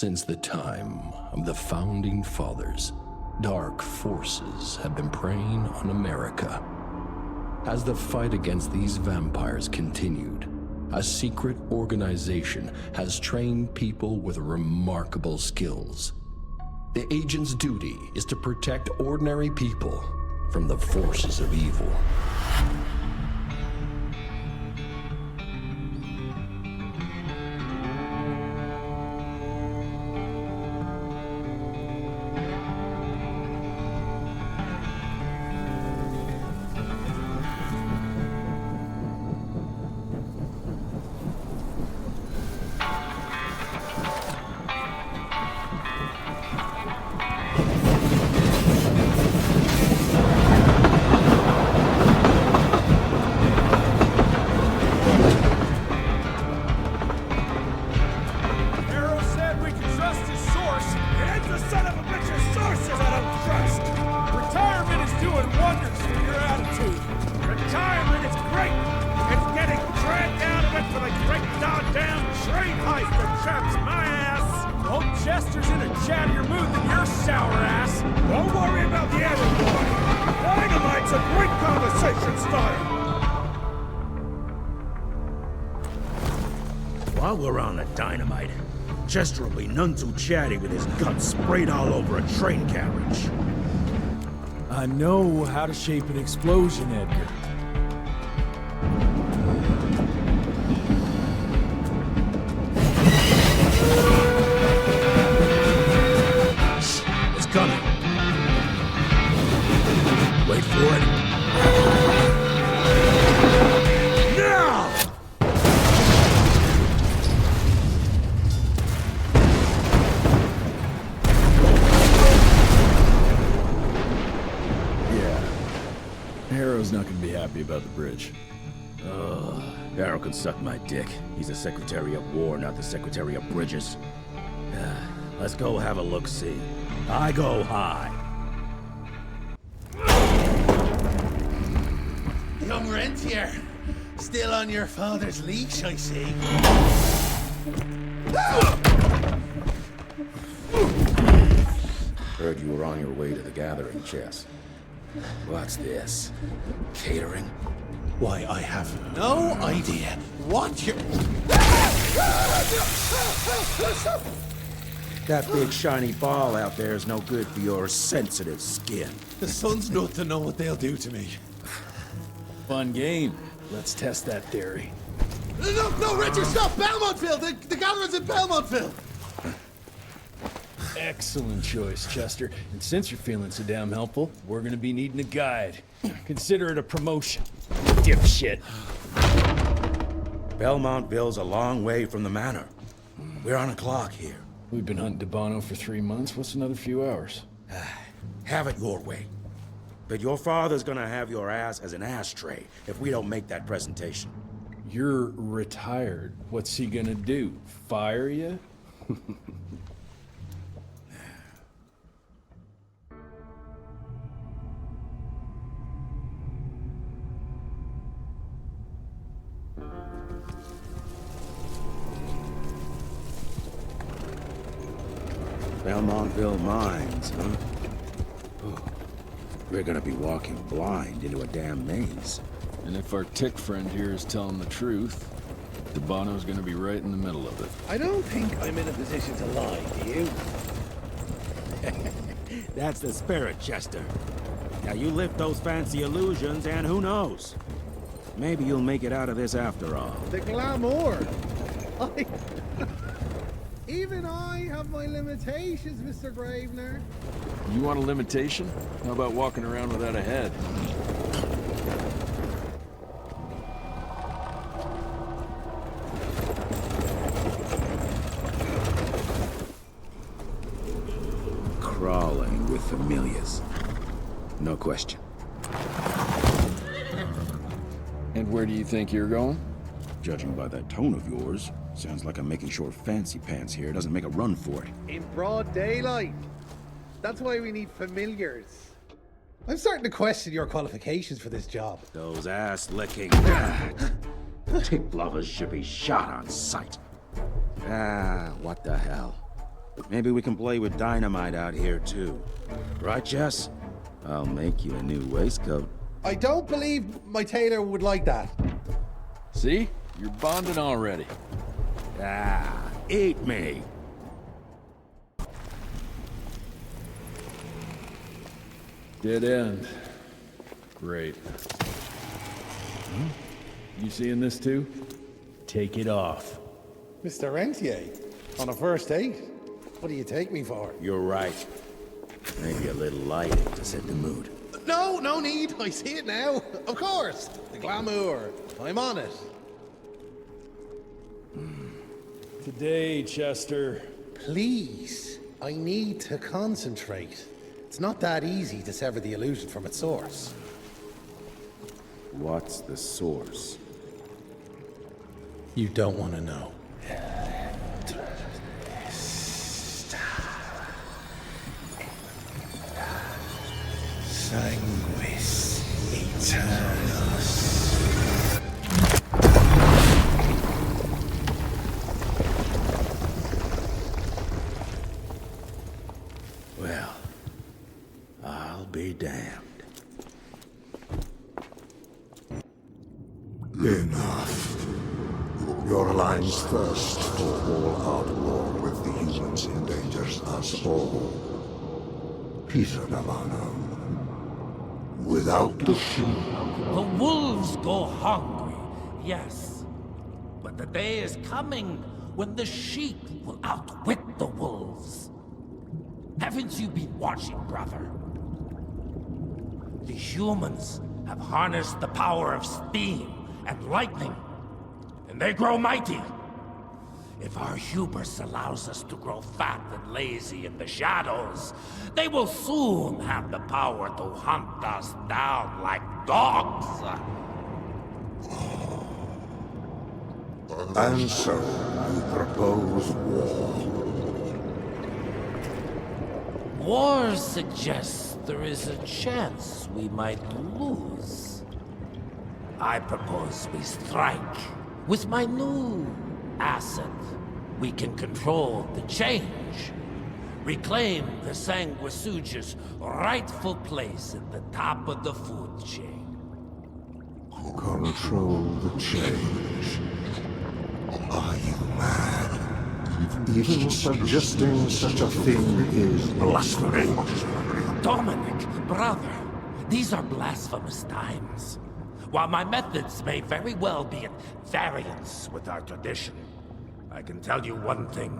Since the time of the Founding Fathers, dark forces have been preying on America. As the fight against these vampires continued, a secret organization has trained people with remarkable skills. The agent's duty is to protect ordinary people from the forces of evil. While we're on the dynamite, Chester will be none too chatty with his guts sprayed all over a train carriage. I know how to shape an explosion, Edgar. It's coming. Wait for it. Now! Harrow's not gonna be happy about the bridge. Harrow can suck my dick. He's the Secretary of War, not the Secretary of Bridges. Let's go have a look-see. I go high. Young Rentier, still on your father's leash, I see. Heard you were on your way to the gathering, Chess. What's this? Catering? Why, I have no idea what you're... That big shiny ball out there is no good for your sensitive skin. The sun's not to know what they'll do to me. Fun game. Let's test that theory. No, Richard, stop! Belmontville! The gathering's in Belmontville! Excellent choice, Chester. And since you're feeling so damn helpful, we're gonna be needing a guide. Consider it a promotion. Dipshit. Belmontville's a long way from the manor. We're on a clock here. We've been hunting Debano for 3 months. What's another few hours? Have it your way. But your father's gonna have your ass as an ashtray if we don't make that presentation. You're retired. What's he gonna do? Fire you? Belmontville Mines, huh? Oh, we're gonna be walking blind into a damn maze. And if our tick friend here is telling the truth, Debano's gonna be right in the middle of it. I don't think I'm in a position to lie, do you? That's the spirit, Chester. Now you lift those fancy illusions and who knows? Maybe you'll make it out of this after all. The glamour! Even I have my limitations, Mr. Gravener. You want a limitation? How about walking around without a head? Crawling with familiars. No question. And where do you think you're going? Judging by that tone of yours, sounds like I'm making sure Fancy Pants here doesn't make a run for it. In broad daylight. That's why we need familiars. I'm starting to question your qualifications for this job. Those ass-licking tick lovers should be shot on sight. What the hell? Maybe we can play with dynamite out here, too. Right, Jess? I'll make you a new waistcoat. I don't believe my tailor would like that. See? You're bonding already. Ah, eat me. Dead end. Great. You seeing this too? Take it off. Mr. Rentier, on a first date? What do you take me for? You're right. Maybe a little lighting to set the mood. No need. I see it now. Of course. The glamour. I'm on it. Today, Chester. Please. I need to concentrate. It's not that easy to sever the illusion from its source. What's the source? You don't want to know. Sanguis Eternus. Well, I'll be damned. Enough. Your alliance thirst for all-out war with the humans endangers us all. Peter Navarro. Without the sheep. The wolves go hungry, yes. But the day is coming when the sheep will outwit the wolves. Haven't you been watching, brother? The humans have harnessed the power of steam and lightning, and they grow mighty. If our hubris allows us to grow fat and lazy in the shadows, they will soon have the power to hunt us down like dogs. And so, you propose war. War suggests there is a chance we might lose. I propose we strike. With my new asset, we can control the change. Reclaim the Sanguisuja's rightful place at the top of the food chain. Control the change. Are you mad? Even suggesting such a thing is blasphemy. Dominic, brother, these are blasphemous times. While my methods may very well be at variance with our tradition, I can tell you one thing.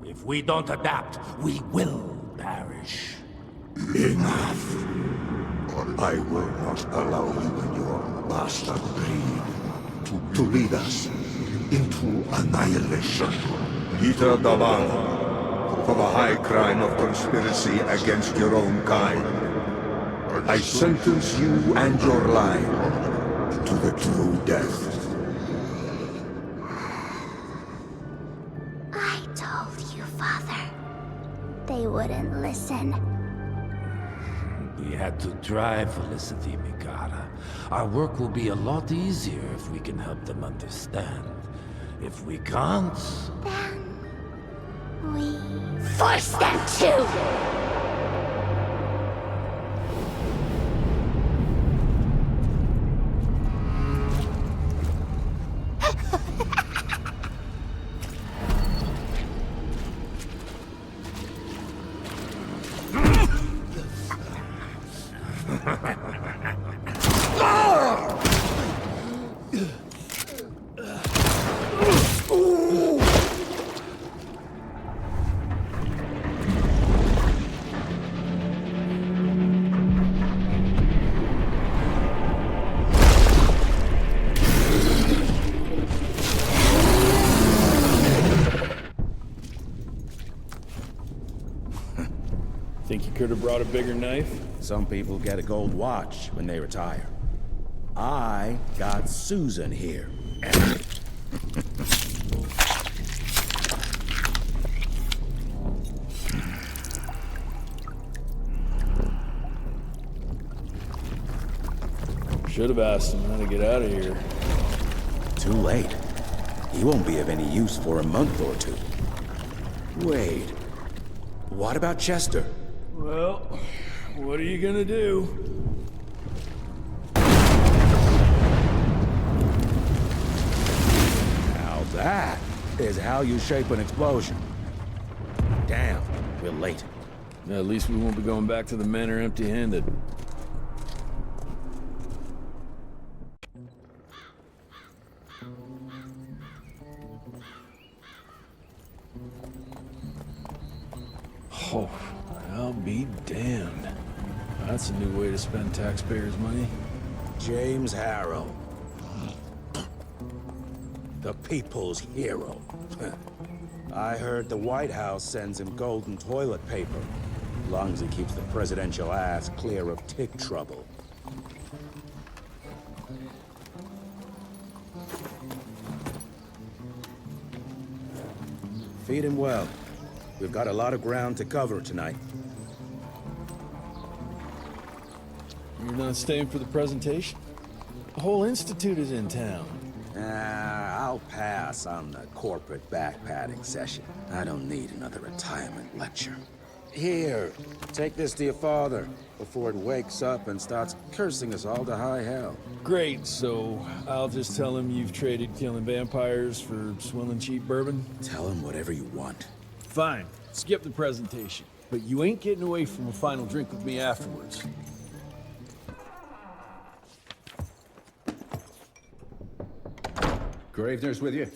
If we don't adapt, we will perish. Enough. I will not allow you and your bastard breed to lead us into annihilation. Peter Davano, for the high crime of conspiracy against your own kind, I sentence you and your line to the true death. I told you, Father. They wouldn't listen. We had to try, Felicity Mikata. Our work will be a lot easier if we can help them understand. If we can't... Then... we... force them to! Think you could have brought a bigger knife? Some people get a gold watch when they retire. I got Susan here. Should have asked him how to get out of here. Too late. He won't be of any use for a month or two. Wait. What about Chester? Well, what are you gonna do? Now that is how you shape an explosion. Damn, we're late. At least we won't be going back to the manor empty-handed. Oh, I'll be damned. That's a new way to spend taxpayers' money. James Harrow. The people's hero. I heard the White House sends him golden toilet paper. As long as he keeps the presidential ass clear of tick trouble. Feed him well. We've got a lot of ground to cover tonight. You're not staying for the presentation? The whole institute is in town. I'll pass on the corporate backpatting session. I don't need another retirement lecture. Here, take this to your father before it wakes up and starts cursing us all to high hell. Great, so I'll just tell him you've traded killing vampires for swilling cheap bourbon? Tell him whatever you want. Fine, skip the presentation. But you ain't getting away from a final drink with me afterwards. Gravener's with you?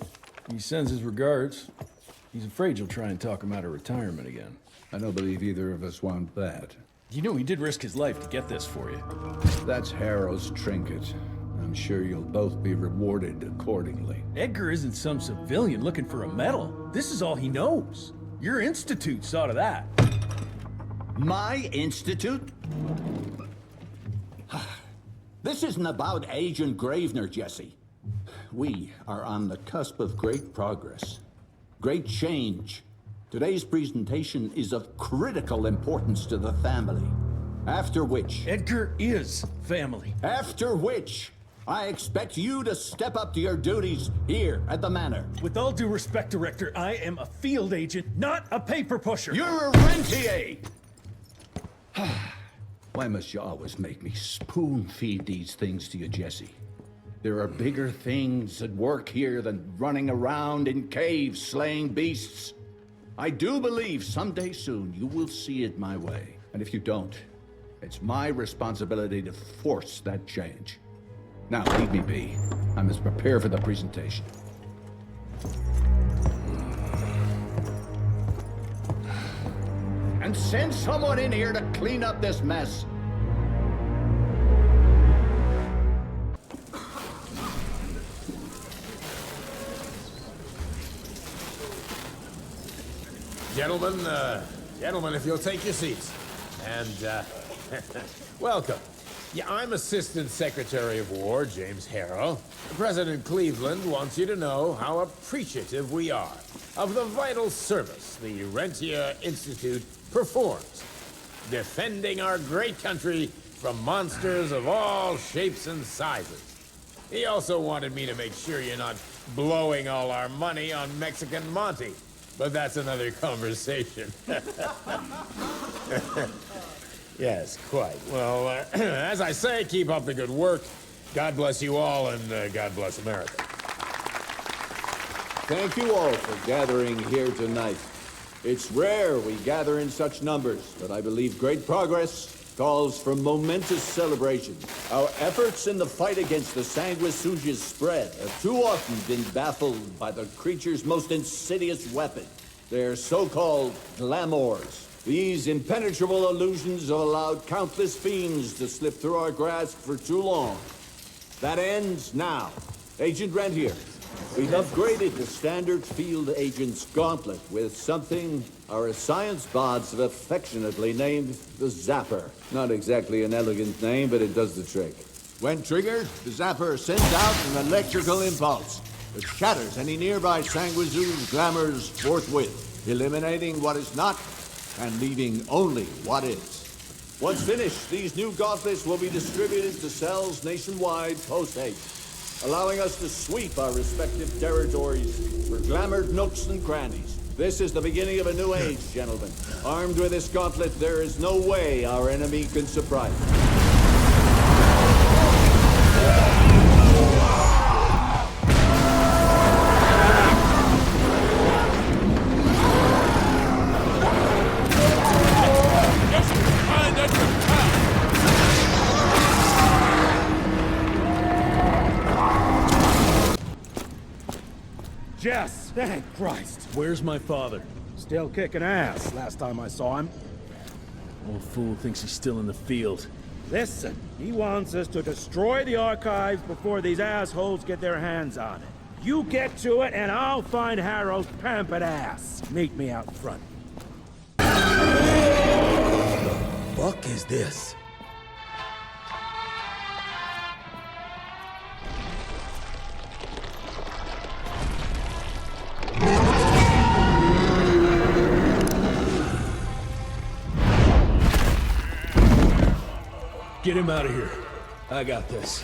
He sends his regards. He's afraid you'll try and talk him out of retirement again. I don't believe either of us want that. You know he did risk his life to get this for you. That's Harrow's trinket. I'm sure you'll both be rewarded accordingly. Edgar isn't some civilian looking for a medal. This is all he knows. Your institute saw to that. My institute? This isn't about Agent Gravener, Jesse. We are on the cusp of great progress, great change. Today's presentation is of critical importance to the family. After which... Edgar is family. After which, I expect you to step up to your duties here at the manor. With all due respect, Director, I am a field agent, not a paper pusher. You're a rentier! Why must you always make me spoon-feed these things to you, Jesse? There are bigger things at work here than running around in caves slaying beasts. I do believe someday soon you will see it my way. And if you don't, it's my responsibility to force that change. Now, leave me be. I must prepare for the presentation. And send someone in here to clean up this mess. Gentlemen, if you'll take your seats. And, welcome. Yeah, I'm Assistant Secretary of War, James Harrow. President Cleveland wants you to know how appreciative we are of the vital service the Rentier Institute performs, defending our great country from monsters of all shapes and sizes. He also wanted me to make sure you're not blowing all our money on Mexican Monty. But that's another conversation. Yes, quite. Well, as I say, keep up the good work. God bless you all, and God bless America. Thank you all for gathering here tonight. It's rare we gather in such numbers, but I believe great progress calls for momentous celebration. Our efforts in the fight against the sanguisuga's spread have too often been baffled by the creature's most insidious weapon, their so-called glamours. These impenetrable illusions have allowed countless fiends to slip through our grasp for too long. That ends now. Agent Rentier, we've upgraded the standard field agent's gauntlet with something our science bots have affectionately named the Zapper. Not exactly an elegant name, but it does the trick. When triggered, the Zapper sends out an electrical impulse that shatters any nearby sanguisuga's glamours forthwith, eliminating what is not and leaving only what is. Once finished, these new gauntlets will be distributed to cells nationwide post-haste, allowing us to sweep our respective territories for glamored nooks and crannies. This is the beginning of a new age, gentlemen. Armed with this gauntlet, there is no way our enemy can surprise us. Jess! Thank Christ! Where's my father? Still kicking ass, last time I saw him. Old fool thinks he's still in the field. Listen, he wants us to destroy the archives before these assholes get their hands on it. You get to it, and I'll find Harold's pampered ass. Meet me out front. Fuck is this? Get him out of here. I got this.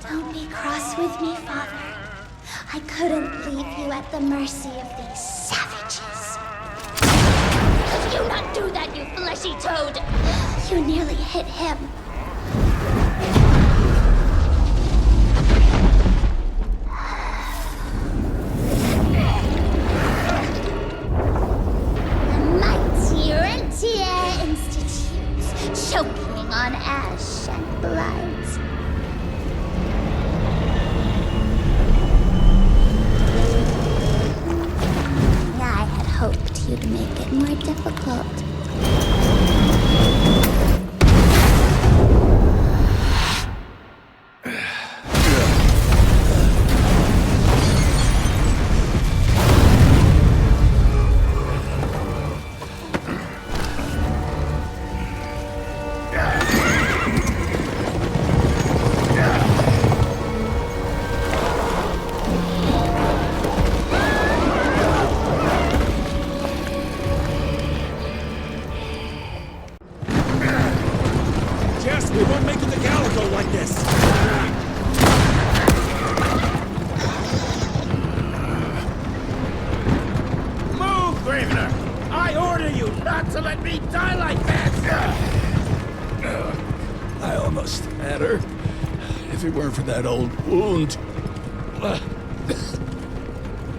Don't be cross with me, Father. I couldn't leave you at the mercy of these savages. Could you not do that, you fleshy toad? You nearly hit him. Choking on ash and blood. I had hoped you'd make it more difficult. We won't make it to Calico like this! Move, Gravener! I order you not to let me die like this! I almost had her. If it weren't for that old wound.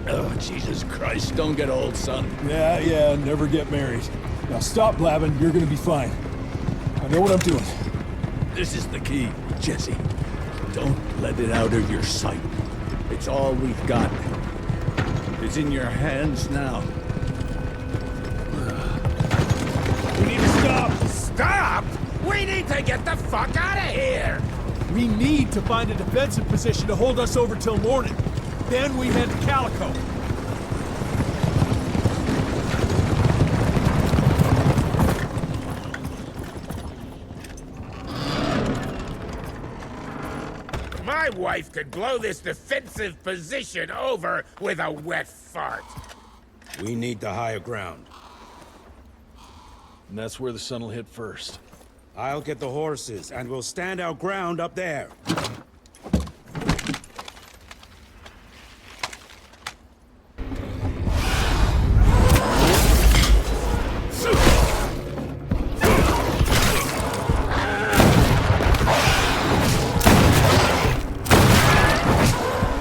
Oh, Jesus Christ, don't get old, son. Yeah, never get married. Now stop blabbing, you're gonna be fine. I know what I'm doing. This is the key, Jesse. Don't let it out of your sight. It's all we've got. It's in your hands now. We need to stop! Stop? We need to get the fuck out of here! We need to find a defensive position to hold us over till morning. Then we head to Calico. My wife could blow this defensive position over with a wet fart. We need the higher ground. And that's where the sun will hit first. I'll get the horses, and we'll stand our ground up there.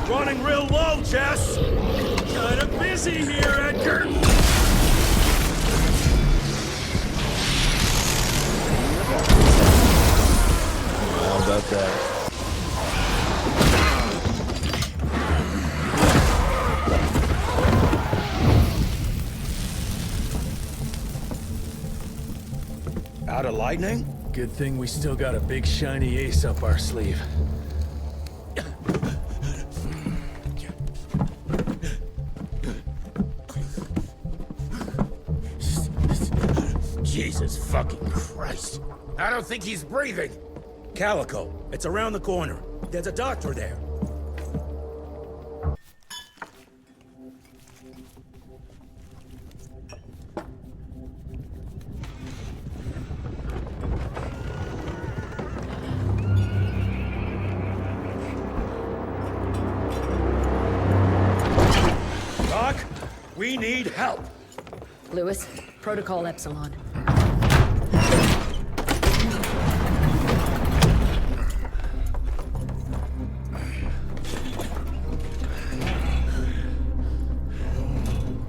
Running real low, Jess! Kinda busy here, Edgar! How about that? Out of lightning? Good thing we still got a big shiny ace up our sleeve. Jesus fucking Christ. I don't think he's breathing. Calico, it's around the corner. There's a doctor there. We need help! Lewis, Protocol Epsilon.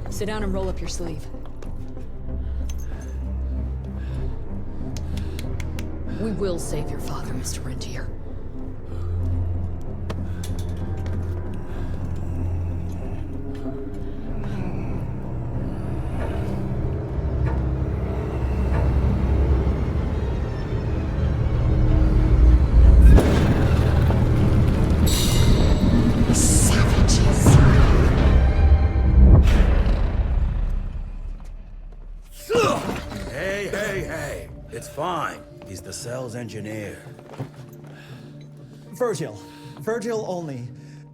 Sit down and roll up your sleeve. We will save your father, Mr. Rentier. Hey, it's fine. He's the cell's engineer. Virgil only.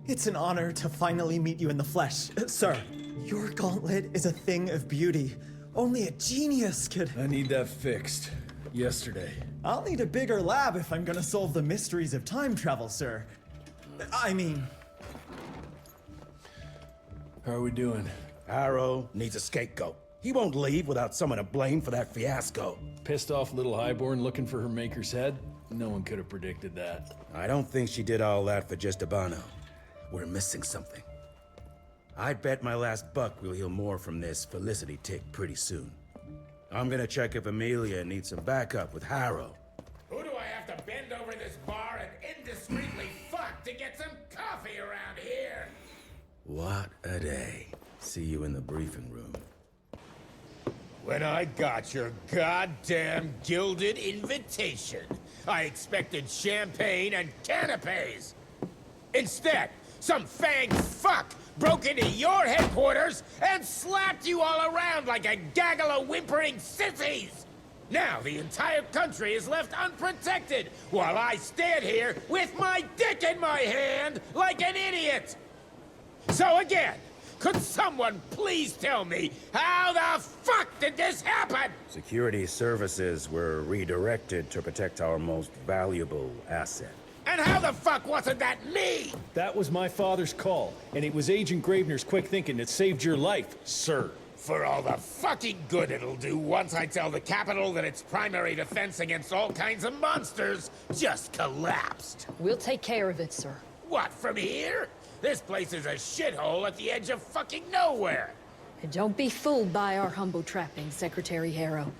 It's an honor to finally meet you in the flesh. Sir, your gauntlet is a thing of beauty. Only a genius could... I need that fixed. Yesterday. I'll need a bigger lab if I'm gonna solve the mysteries of time travel, sir. I mean... How are we doing? Harrow needs a scapegoat. He won't leave without someone to blame for that fiasco. Pissed off little highborn looking for her maker's head? No one could have predicted that. I don't think she did all that for just Abano. We're missing something. I'd bet my last buck we'll hear more from this Felicity tick pretty soon. I'm gonna check if Amelia needs some backup with Harrow. Who do I have to bend over this bar and indiscreetly fuck to get some coffee around here? What a day. See you in the briefing room. When I got your goddamn gilded invitation, I expected champagne and canapes. Instead, some fang fuck broke into your headquarters and slapped you all around like a gaggle of whimpering sissies. Now the entire country is left unprotected while I stand here with my dick in my hand like an idiot. So again, could someone please tell me how the fuck did this happen? Security services were redirected to protect our most valuable asset. And how the fuck wasn't that me? That was my father's call, and it was Agent Gravener's quick thinking that saved your life, sir. For all the fucking good it'll do once I tell the Capitol that its primary defense against all kinds of monsters just collapsed. We'll take care of it, sir. What, from here? This place is a shithole at the edge of fucking nowhere. And don't be fooled by our humble trappings, Secretary Harrow.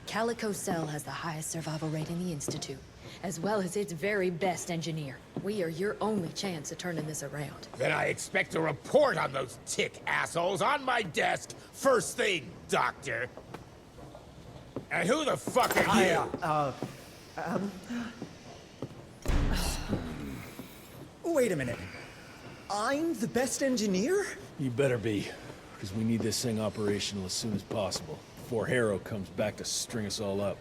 Calico Cell has the highest survival rate in the Institute, as well as its very best engineer. We are your only chance of turning this around. Then I expect a report on those tick assholes on my desk first thing, Doctor. And who the fuck are you? Wait a minute. I'm the best engineer? You better be, because we need this thing operational as soon as possible, before Harrow comes back to string us all up.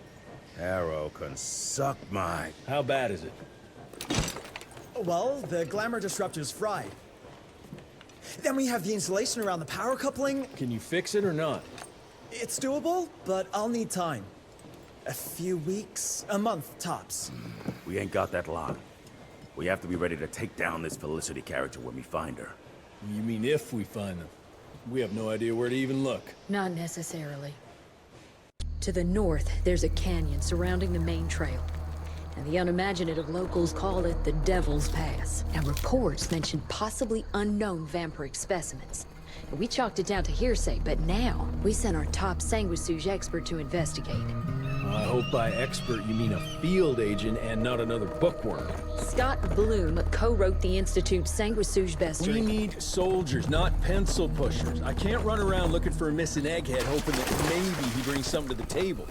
Harrow can suck my... How bad is it? Well, the glamour disruptor's fried. Then we have the insulation around the power coupling. Can you fix it or not? It's doable, but I'll need time. A few weeks, a month tops. We ain't got that long. We have to be ready to take down this Felicity character when we find her. You mean if we find them? We have no idea where to even look. Not necessarily. To the north, there's a canyon surrounding the main trail. And the unimaginative locals call it the Devil's Pass. Now, reports mention possibly unknown vampiric specimens. And we chalked it down to hearsay, but now we sent our top sanguisuge expert to investigate. I hope by expert you mean a field agent and not another bookworm. Scott Bloom co-wrote the Institute's sanguisuge bestiary. We need soldiers, not pencil pushers. I can't run around looking for a missing egghead hoping that maybe he brings something to the table.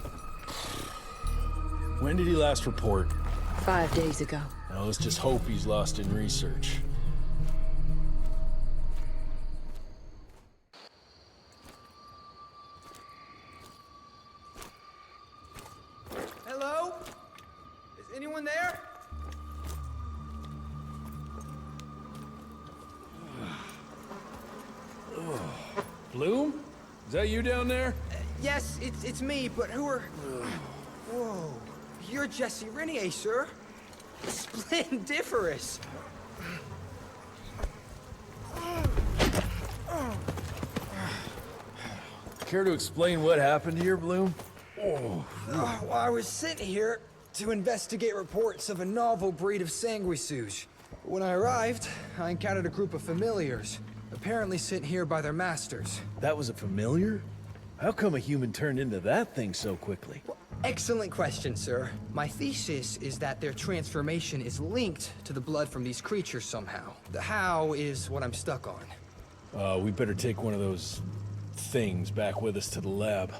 When did he last report? 5 days ago. Now let's just hope he's lost in research. Hello? Is anyone there? Bloom? Is that you down there? Yes, it's me, but who are... Whoa. You're Jesse Renier, sir. Splendiferous. Care to explain what happened here, Bloom? Well, I was sent here to investigate reports of a novel breed of Penguiinzz. When I arrived, I encountered a group of familiars, apparently sent here by their masters. That was a familiar? How come a human turned into that thing so quickly? Excellent question, sir. My thesis is that their transformation is linked to the blood from these creatures somehow. The how is what I'm stuck on. We better take one of those things back with us to the lab.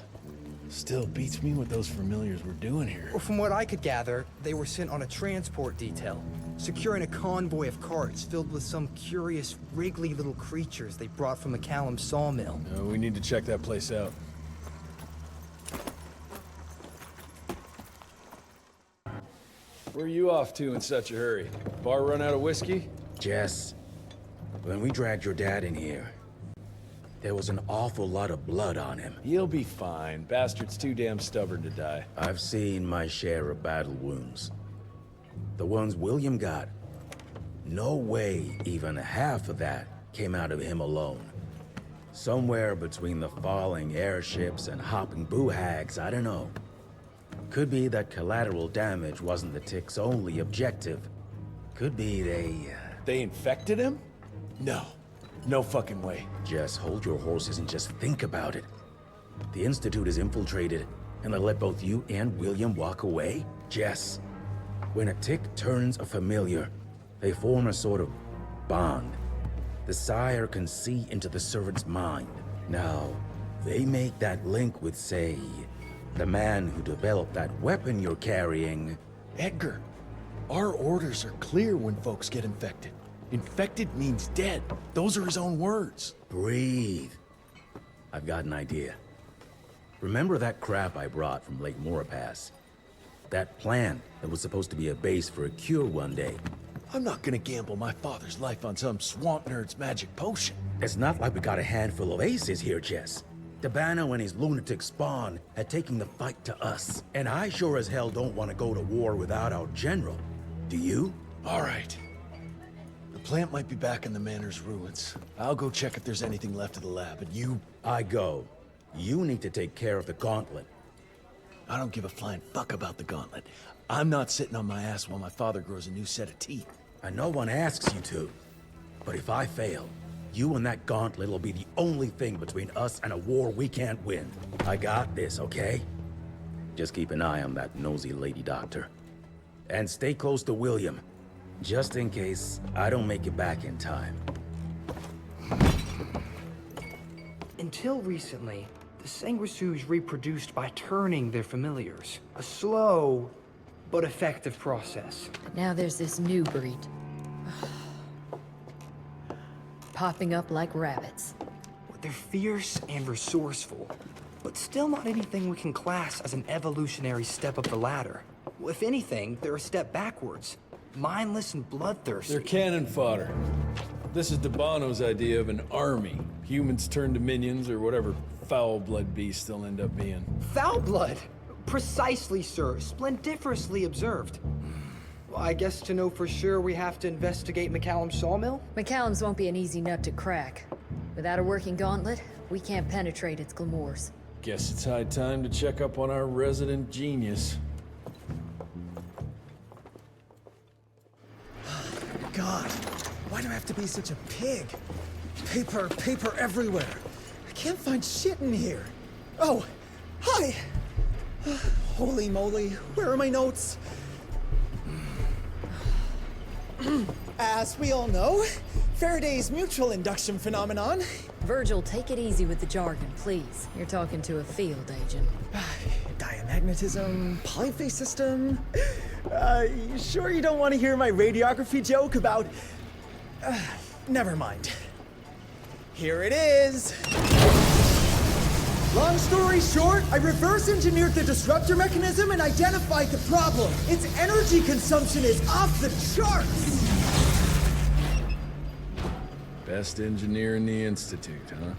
Still beats me what those familiars were doing here. Well, from what I could gather, they were sent on a transport detail, securing a convoy of carts filled with some curious, wriggly little creatures they brought from McCallum's sawmill. We need to check that place out. Where are you off to in such a hurry? Bar run out of whiskey? Jess, when we dragged your dad in here, there was an awful lot of blood on him. He'll be fine. Bastard's too damn stubborn to die. I've seen my share of battle wounds. The ones William got, no way even half of that came out of him alone. Somewhere between the falling airships and hopping boo-hags, I don't know. Could be that collateral damage wasn't the Tick's only objective. Could be They infected him? No. No fucking way. Just hold your horses and just think about it. The Institute is infiltrated, and they let both you and William walk away? Jess, when a Tick turns a familiar, they form a sort of bond. The sire can see into the servant's mind. Now, they make that link with, say, the man who developed that weapon you're carrying. Edgar, our orders are clear when folks get infected. Infected means dead. Those are his own words. Breathe. I've got an idea. Remember that crap I brought from Lake Morapass? That plant that was supposed to be a base for a cure one day. I'm not gonna gamble my father's life on some swamp nerd's magic potion. It's not like we got a handful of aces here, Jess. Dabano and his lunatic spawn had taken the fight to us. And I sure as hell don't want to go to war without our general. Do you? All right. The plant might be back in the manor's ruins. I'll go check if there's anything left of the lab, and you... I go. You need to take care of the gauntlet. I don't give a flying fuck about the gauntlet. I'm not sitting on my ass while my father grows a new set of teeth. And no one asks you to. But if I fail, you and that gauntlet will be the only thing between us and a war we can't win. I got this, okay? Just keep an eye on that nosy lady doctor. And stay close to William, just in case I don't make it back in time. Until recently, the Penguiinzz reproduced by turning their familiars. A slow, but effective process. Now there's this new breed. Popping up like rabbits. They're fierce and resourceful, but still not anything we can class as an evolutionary step up the ladder. If anything, they're a step backwards. Mindless and bloodthirsty. They're cannon fodder. This is Dabano's idea of an army. Humans turn to minions or whatever foul-blood beasts they'll end up being. Foul blood? Precisely, sir. Splendiferously observed. Well, I guess to know for sure we have to investigate McCallum's sawmill? McCallum's won't be an easy nut to crack. Without a working gauntlet, we can't penetrate its glamours. Guess it's high time to check up on our resident genius. God, why do I have to be such a pig? Paper, paper everywhere. I can't find shit in here. Oh, hi! Holy moly, where are my notes? As we all know, Faraday's mutual induction phenomenon. Virgil, take it easy with the jargon, please. You're talking to a field agent. Diamagnetism, polyphase system. You sure you don't want to hear my radiography joke about... never mind. Here it is. Long story short, I reverse engineered the disruptor mechanism and identified the problem. Its energy consumption is off the charts. Best engineer in the Institute, huh?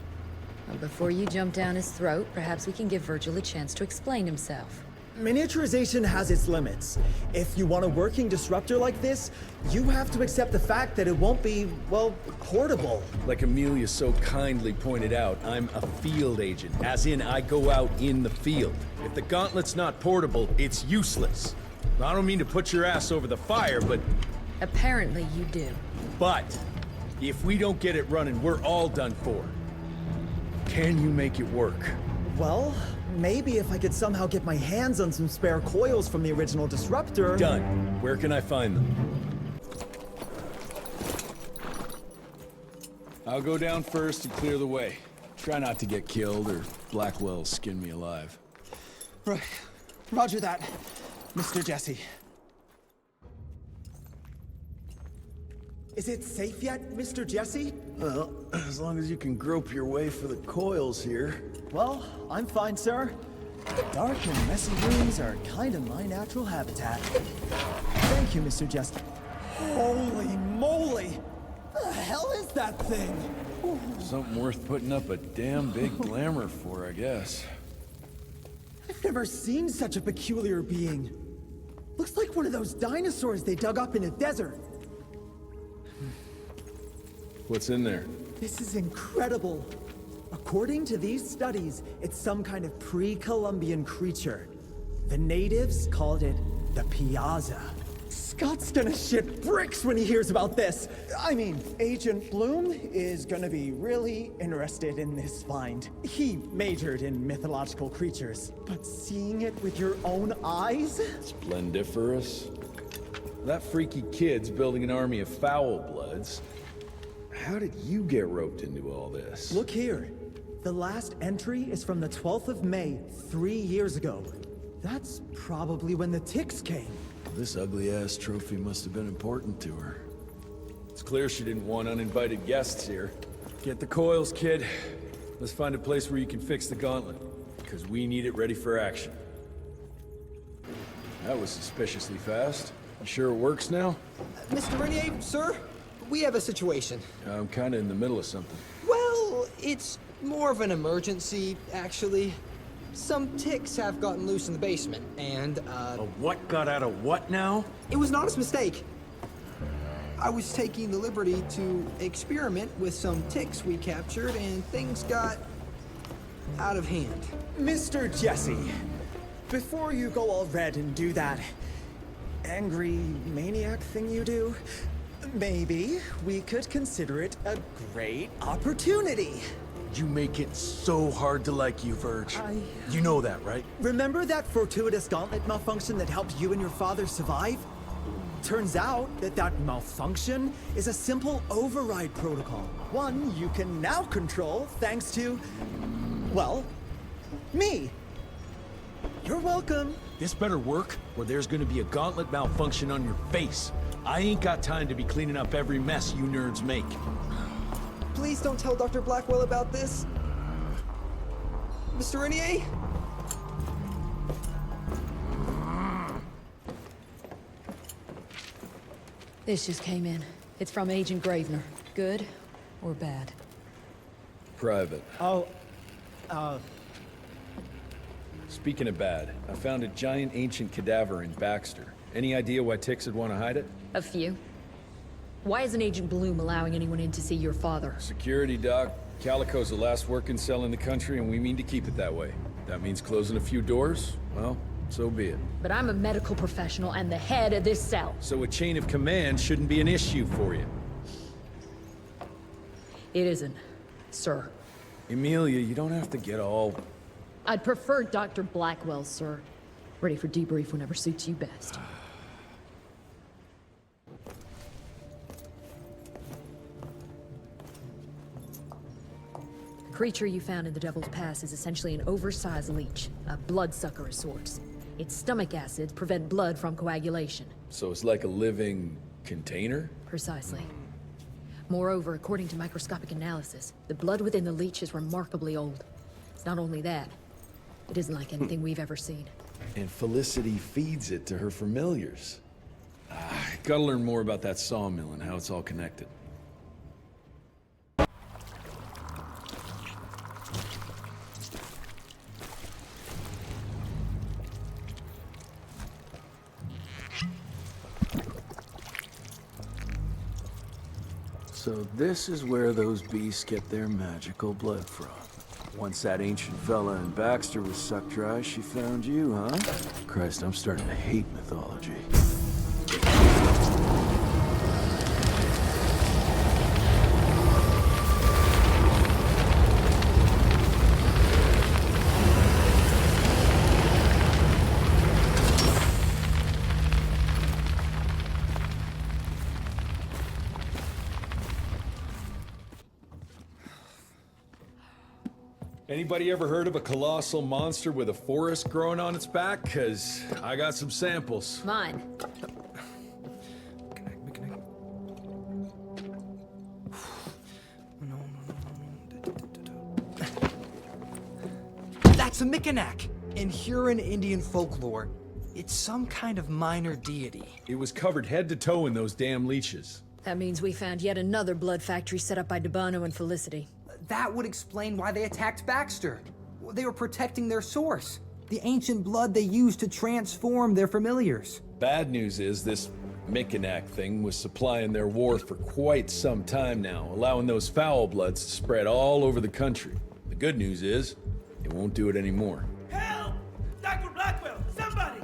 Well, before you jump down his throat, perhaps we can give Virgil a chance to explain himself. Miniaturization has its limits. If you want a working disruptor like this, you have to accept the fact that it won't be, well, portable. Like Amelia so kindly pointed out, I'm a field agent, as in I go out in the field. If the gauntlet's not portable, it's useless. I don't mean to put your ass over the fire, but... Apparently you do. But, if we don't get it running, we're all done for. Can you make it work? Well, maybe if I could somehow get my hands on some spare coils from the original disruptor... Done. Where can I find them? I'll go down first and clear the way. Try not to get killed or Blackwell skin me alive. Right. Roger that, Mr. Jesse. Is it safe yet, Mr. Jesse? Well, as long as you can grope your way for the coils here. Well, I'm fine, sir. Dark and messy rooms are kind of my natural habitat. Thank you, Mr. Jesse. Holy moly! The hell is that thing? Something worth putting up a damn big glamour for, I guess. I've never seen such a peculiar being. Looks like one of those dinosaurs they dug up in a desert. What's in there? This is incredible. According to these studies, it's some kind of pre-Columbian creature. The natives called it the Piazza. Scott's gonna shit bricks when he hears about this. I mean, Agent Bloom is gonna be really interested in this find. He majored in mythological creatures, but seeing it with your own eyes? Splendiferous. That freaky kid's building an army of foul bloods. How did you get roped into all this? Look here. The last entry is from the 12th of May, 3 years ago. That's probably when the ticks came. This ugly-ass trophy must have been important to her. It's clear she didn't want uninvited guests here. Get the coils, kid. Let's find a place where you can fix the gauntlet, because we need it ready for action. That was suspiciously fast. You sure it works now? Mr. Renier, sir, we have a situation. I'm kinda in the middle of something. Well, it's more of an emergency, actually. Some ticks have gotten loose in the basement, and, A what got out of what now? It was an honest mistake. I was taking the liberty to experiment with some ticks we captured, and things got out of hand. Mr. Jesse, before you go all red and do that angry maniac thing you do, maybe we could consider it a great opportunity. You make it so hard to like you, Verge. You know that, right? Remember that fortuitous gauntlet malfunction that helped you and your father survive? Turns out that that malfunction is a simple override protocol. One you can now control thanks to, well, me. You're welcome. This better work, or there's gonna be a gauntlet malfunction on your face. I ain't got time to be cleaning up every mess you nerds make. Please don't tell Dr. Blackwell about this. Mr. Renier? This just came in. It's from Agent Gravener. Good or bad? Private. Oh, Speaking of bad, I found a giant ancient cadaver in Baxter. Any idea why ticks would want to hide it? A few. Why isn't Agent Bloom allowing anyone in to see your father? Security, Doc. Calico's the last working cell in the country, and we mean to keep it that way. That means closing a few doors? Well, so be it. But I'm a medical professional and the head of this cell. So a chain of command shouldn't be an issue for you. It isn't, sir. Emilia, you don't have to get all... I'd prefer Dr. Blackwell, sir. Ready for debrief whenever suits you best. The creature you found in the Devil's Pass is essentially an oversized leech, a bloodsucker of sorts. Its stomach acids prevent blood from coagulation. So it's like a living container? Precisely. Moreover, according to microscopic analysis, the blood within the leech is remarkably old. It's not only that, it isn't like anything we've ever seen. And Felicity feeds it to her familiars. Gotta learn more about that sawmill and how it's all connected. So this is where those beasts get their magical blood from. Once that ancient fella in Baxter was sucked dry, she found you, huh? Christ, I'm starting to hate mythology. Anybody ever heard of a colossal monster with a forest growing on its back? 'Cause I got some samples. Mine. That's a Penguiinzz! In Huron Indian folklore, it's some kind of minor deity. It was covered head to toe in those damn leeches. That means we found yet another blood factory set up by Debano and Felicity. That would explain why they attacked Baxter. They were protecting their source. The ancient blood they used to transform their familiars. Bad news is this Penguiinzz thing was supplying their war for quite some time now, allowing those foul bloods to spread all over the country. The good news is, it won't do it anymore. Help! Dr. Blackwell, somebody!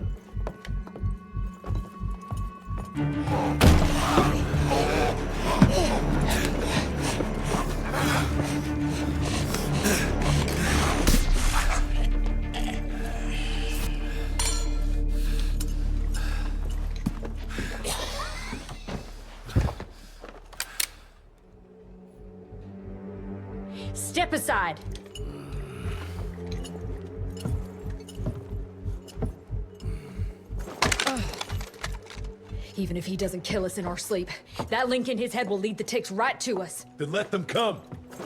Step aside! Even if he doesn't kill us in our sleep, that link in his head will lead the ticks right to us. Then let them come.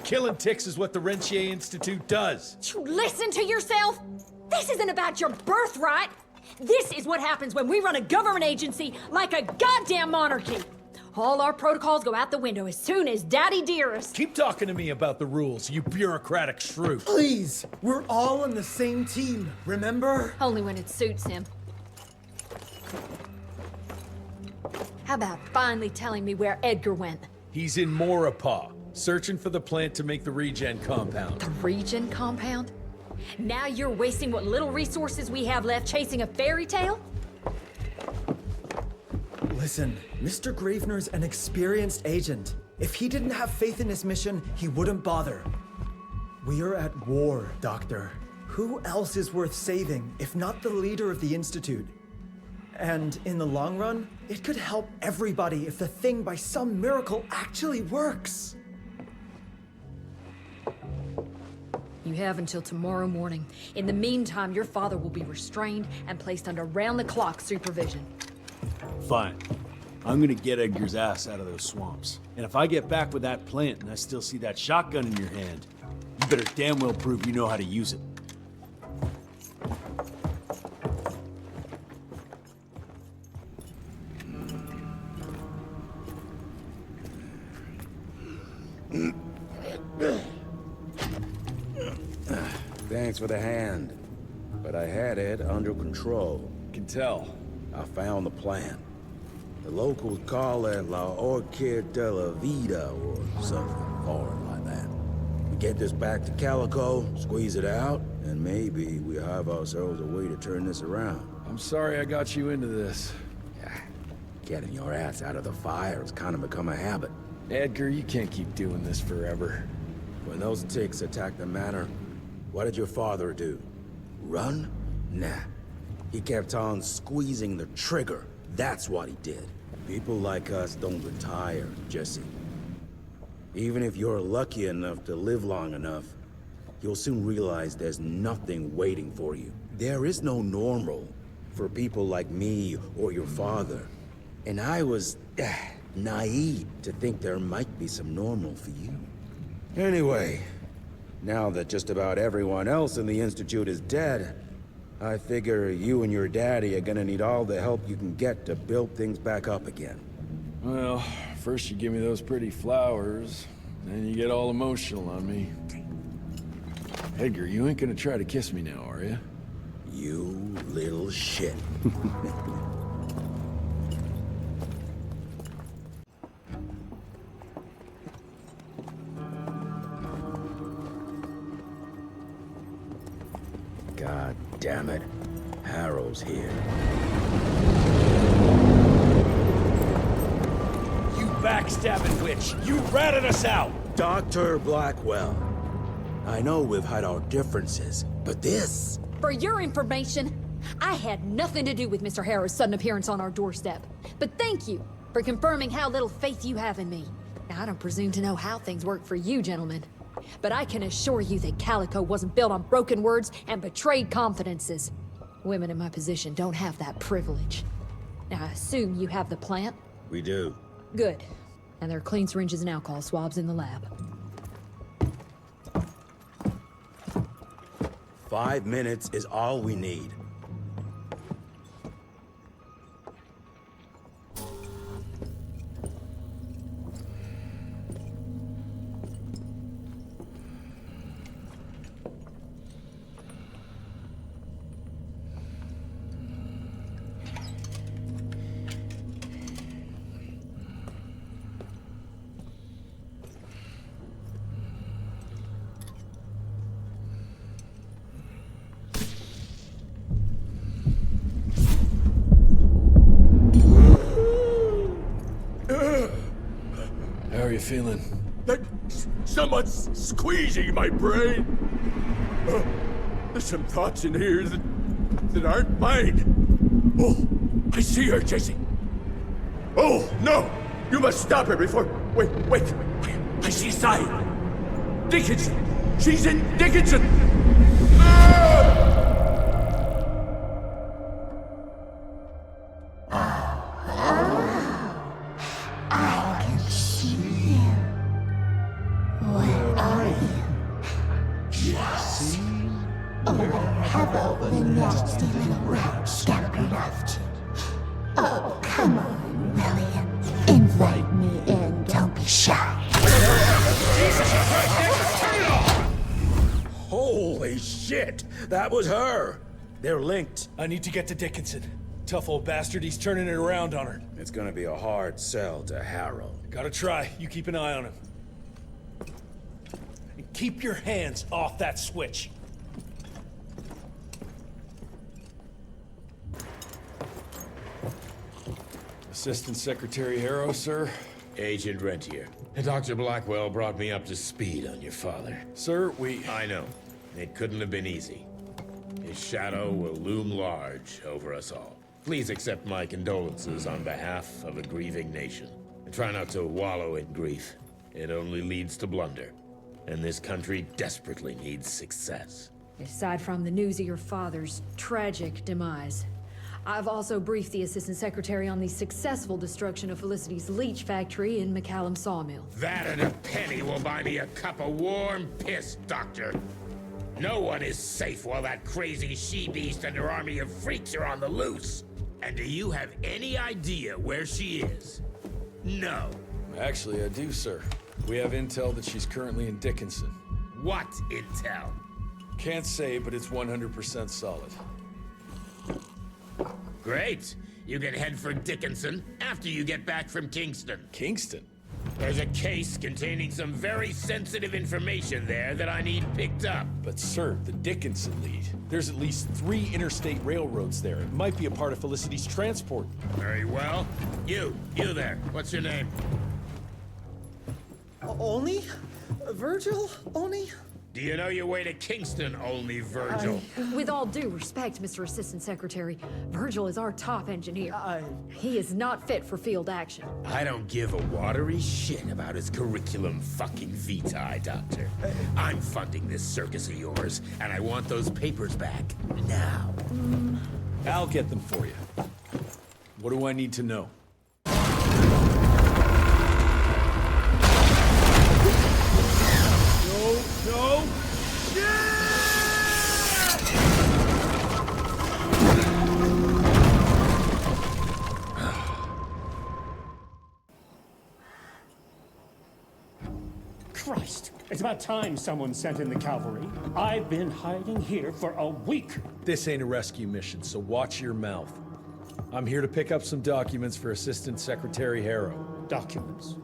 Killing ticks is what the Rentier Institute does. You listen to yourself? This isn't about your birthright. This is what happens when we run a government agency like a goddamn monarchy. All our protocols go out the window as soon as Daddy Dearest. Keep talking to me about the rules, you bureaucratic shrew. Please, we're all on the same team, remember? Only when it suits him. How about finally telling me where Edgar went? He's in Maurepas, searching for the plant to make the regen compound. The regen compound? Now you're wasting what little resources we have left chasing a fairy tale? Listen, Mr. Gravener's an experienced agent. If he didn't have faith in his mission, he wouldn't bother. We are at war, Doctor. Who else is worth saving, if not the leader of the Institute? And in the long run, it could help everybody if the thing by some miracle actually works. You have until tomorrow morning. In the meantime, your father will be restrained and placed under round-the-clock supervision. Fine. I'm gonna get Edgar's ass out of those swamps. And if I get back with that plant and I still see that shotgun in your hand, you better damn well prove you know how to use it. Thanks for the hand, but I had it under control. Can tell. I found the plant. The locals call it La Orchid de la Vida or something foreign like that. We get this back to Calico, squeeze it out, and maybe we have ourselves a way to turn this around. I'm sorry I got you into this. Getting your ass out of the fire has kind of become a habit. Edgar, you can't keep doing this forever. When those ticks attacked the manor, what did your father do? Run? Nah. He kept on squeezing the trigger. That's what he did. People like us don't retire, Jesse. Even if you're lucky enough to live long enough, you'll soon realize there's nothing waiting for you. There is no normal for people like me or your father. And I was naive to think there might be some normal for you. Anyway, now that just about everyone else in the Institute is dead, I figure you and your daddy are gonna need all the help you can get to build things back up again. Well, first you give me those pretty flowers, then you get all emotional on me. Edgar, you ain't gonna try to kiss me now, are you? You little shit. God damn it. Harrow's here. You backstabbing witch! You ratted us out! Dr. Blackwell. I know we've had our differences, but this... For your information, I had nothing to do with Mr. Harrow's sudden appearance on our doorstep. But thank you for confirming how little faith you have in me. Now, I don't presume to know how things work for you, gentlemen. But I can assure you that Calico wasn't built on broken words and betrayed confidences. Women in my position don't have that privilege. Now, I assume you have the plant? We do. Good. And there are clean syringes and alcohol swabs in the lab. 5 minutes is all we need. How are you feeling? Someone's squeezing my brain. There's some thoughts in here that aren't mine. Oh, I see her, Jesse. Oh, no! You must stop her before... Wait. I see a sign. Dickinson! She's in Dickinson! Oh, come on, William. Invite me in, don't be shy. Holy shit! That was her! They're linked. I need to get to Dickinson. Tough old bastard, he's turning it around on her. It's gonna be a hard sell to Harrow. Gotta try. You keep an eye on him. And keep your hands off that switch. Assistant Secretary Harrow, sir. Agent Rentier. Dr. Blackwell brought me up to speed on your father. Sir, I know. It couldn't have been easy. His shadow will loom large over us all. Please accept my condolences on behalf of a grieving nation. And try not to wallow in grief. It only leads to blunder. And this country desperately needs success. Aside from the news of your father's tragic demise, I've also briefed the Assistant Secretary on the successful destruction of Felicity's leech factory in McCallum Sawmill. That and a penny will buy me a cup of warm piss, Doctor. No one is safe while that crazy she-beast and her army of freaks are on the loose. And do you have any idea where she is? No. Actually, I do, sir. We have intel that she's currently in Dickinson. What intel? Can't say, but it's 100% solid. Great. You can head for Dickinson after you get back from Kingston. Kingston? There's a case containing some very sensitive information there that I need picked up. But sir, the Dickinson lead. There's at least 3 interstate railroads there. It might be a part of Felicity's transport. Very well. You there. What's your name? Only? Virgil? Only? Do you know your way to Kingston, only Virgil? With all due respect, Mr. Assistant Secretary, Virgil is our top engineer. He is not fit for field action. I don't give a watery shit about his curriculum fucking vitae, Doctor. I'm funding this circus of yours, and I want those papers back now. I'll get them for you. What do I need to know? No! Christ! It's about time someone sent in the cavalry. I've been hiding here for a week. This ain't a rescue mission, so watch your mouth. I'm here to pick up some documents for Assistant Secretary Harrow. Documents?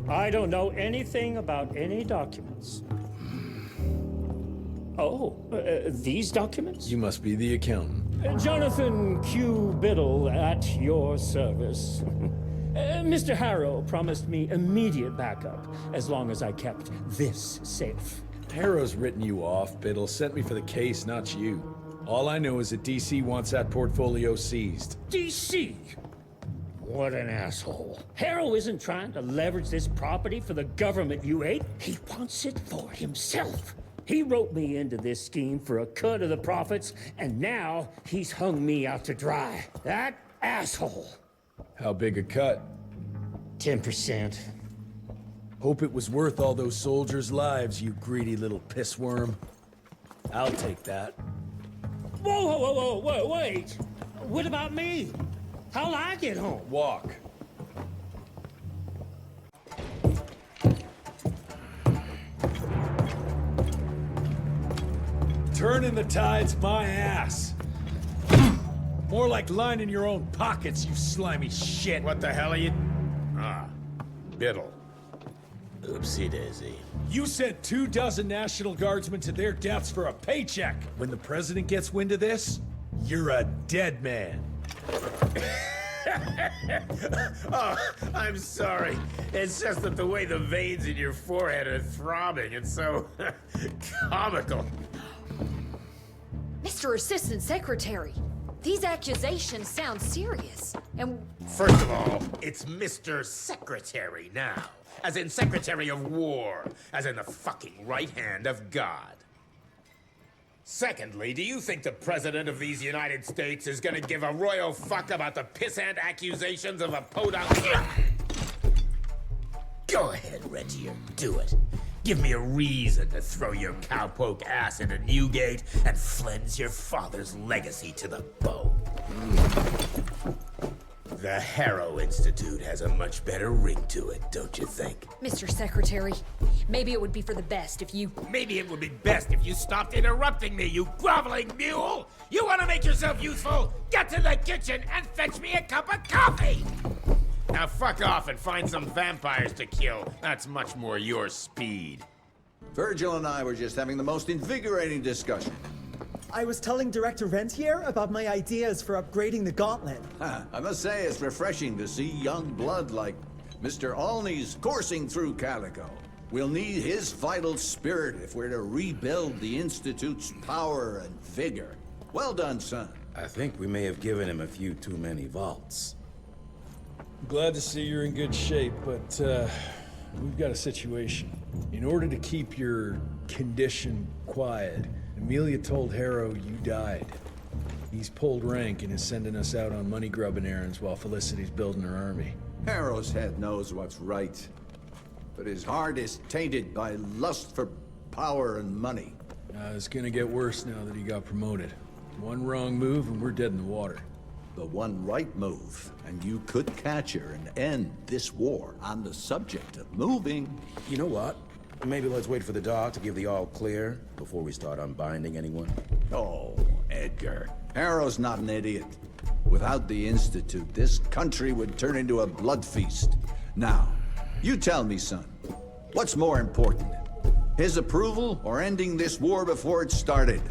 I don't know anything about any documents. Oh, these documents? You must be the accountant. Jonathan Q. Biddle at your service. Mr. Harrow promised me immediate backup as long as I kept this safe. Harrow's written you off, Biddle. Sent me for the case, not you. All I know is that DC wants that portfolio seized. DC? What an asshole. Harrow isn't trying to leverage this property for the government, you hate. He wants it for himself. He wrote me into this scheme for a cut of the profits, and now he's hung me out to dry. That asshole. How big a cut? 10%. Hope it was worth all those soldiers' lives, you greedy little pissworm. I'll take that. Whoa, wait! What about me? How'll I get home? Walk. Turning the tide's my ass. More like lining your own pockets, you slimy shit. What the hell are you... Ah, Biddle. Oopsie daisy. You sent 24 National Guardsmen to their deaths for a paycheck. When the president gets wind of this, you're a dead man. Oh, I'm sorry. It's just that the way the veins in your forehead are throbbing, it's so comical. Mr. Assistant Secretary, these accusations sound serious. And First of all, it's Mr. Secretary now. As in Secretary of War. As in the fucking right hand of God. Secondly, do you think the President of these United States is gonna give a royal fuck about the pissant accusations of a podunk? Go ahead, Regier, do it. Give me a reason to throw your cowpoke ass into Newgate and cleanse your father's legacy to the bone. The Harrow Institute has a much better ring to it, don't you think? Mr. Secretary, maybe it would be for the best if you... Maybe it would be best if you stopped interrupting me, you groveling mule! You want to make yourself useful? Get to the kitchen and fetch me a cup of coffee! Now fuck off and find some vampires to kill. That's much more your speed. Virgil and I were just having the most invigorating discussion. I was telling Director Rentier about my ideas for upgrading the gauntlet. I must say it's refreshing to see young blood like Mr. Olney's coursing through Calico. We'll need his vital spirit if we're to rebuild the Institute's power and vigor. Well done, son. I think we may have given him a few too many vaults. Glad to see you're in good shape, but we've got a situation. In order to keep your condition quiet, Amelia told Harrow you died. He's pulled rank and is sending us out on money-grubbing errands while Felicity's building her army. Harrow's head knows what's right, but his heart is tainted by lust for power and money. It's gonna get worse now that he got promoted. One wrong move and we're dead in the water. The one right move, and you could catch her and end this war. On the subject of moving... You know what? Maybe let's wait for the dog to give the all clear before we start unbinding anyone. Oh, Edgar. Harrow's not an idiot. Without the Institute, this country would turn into a blood feast. Now, you tell me, son, what's more important? His approval or ending this war before it started?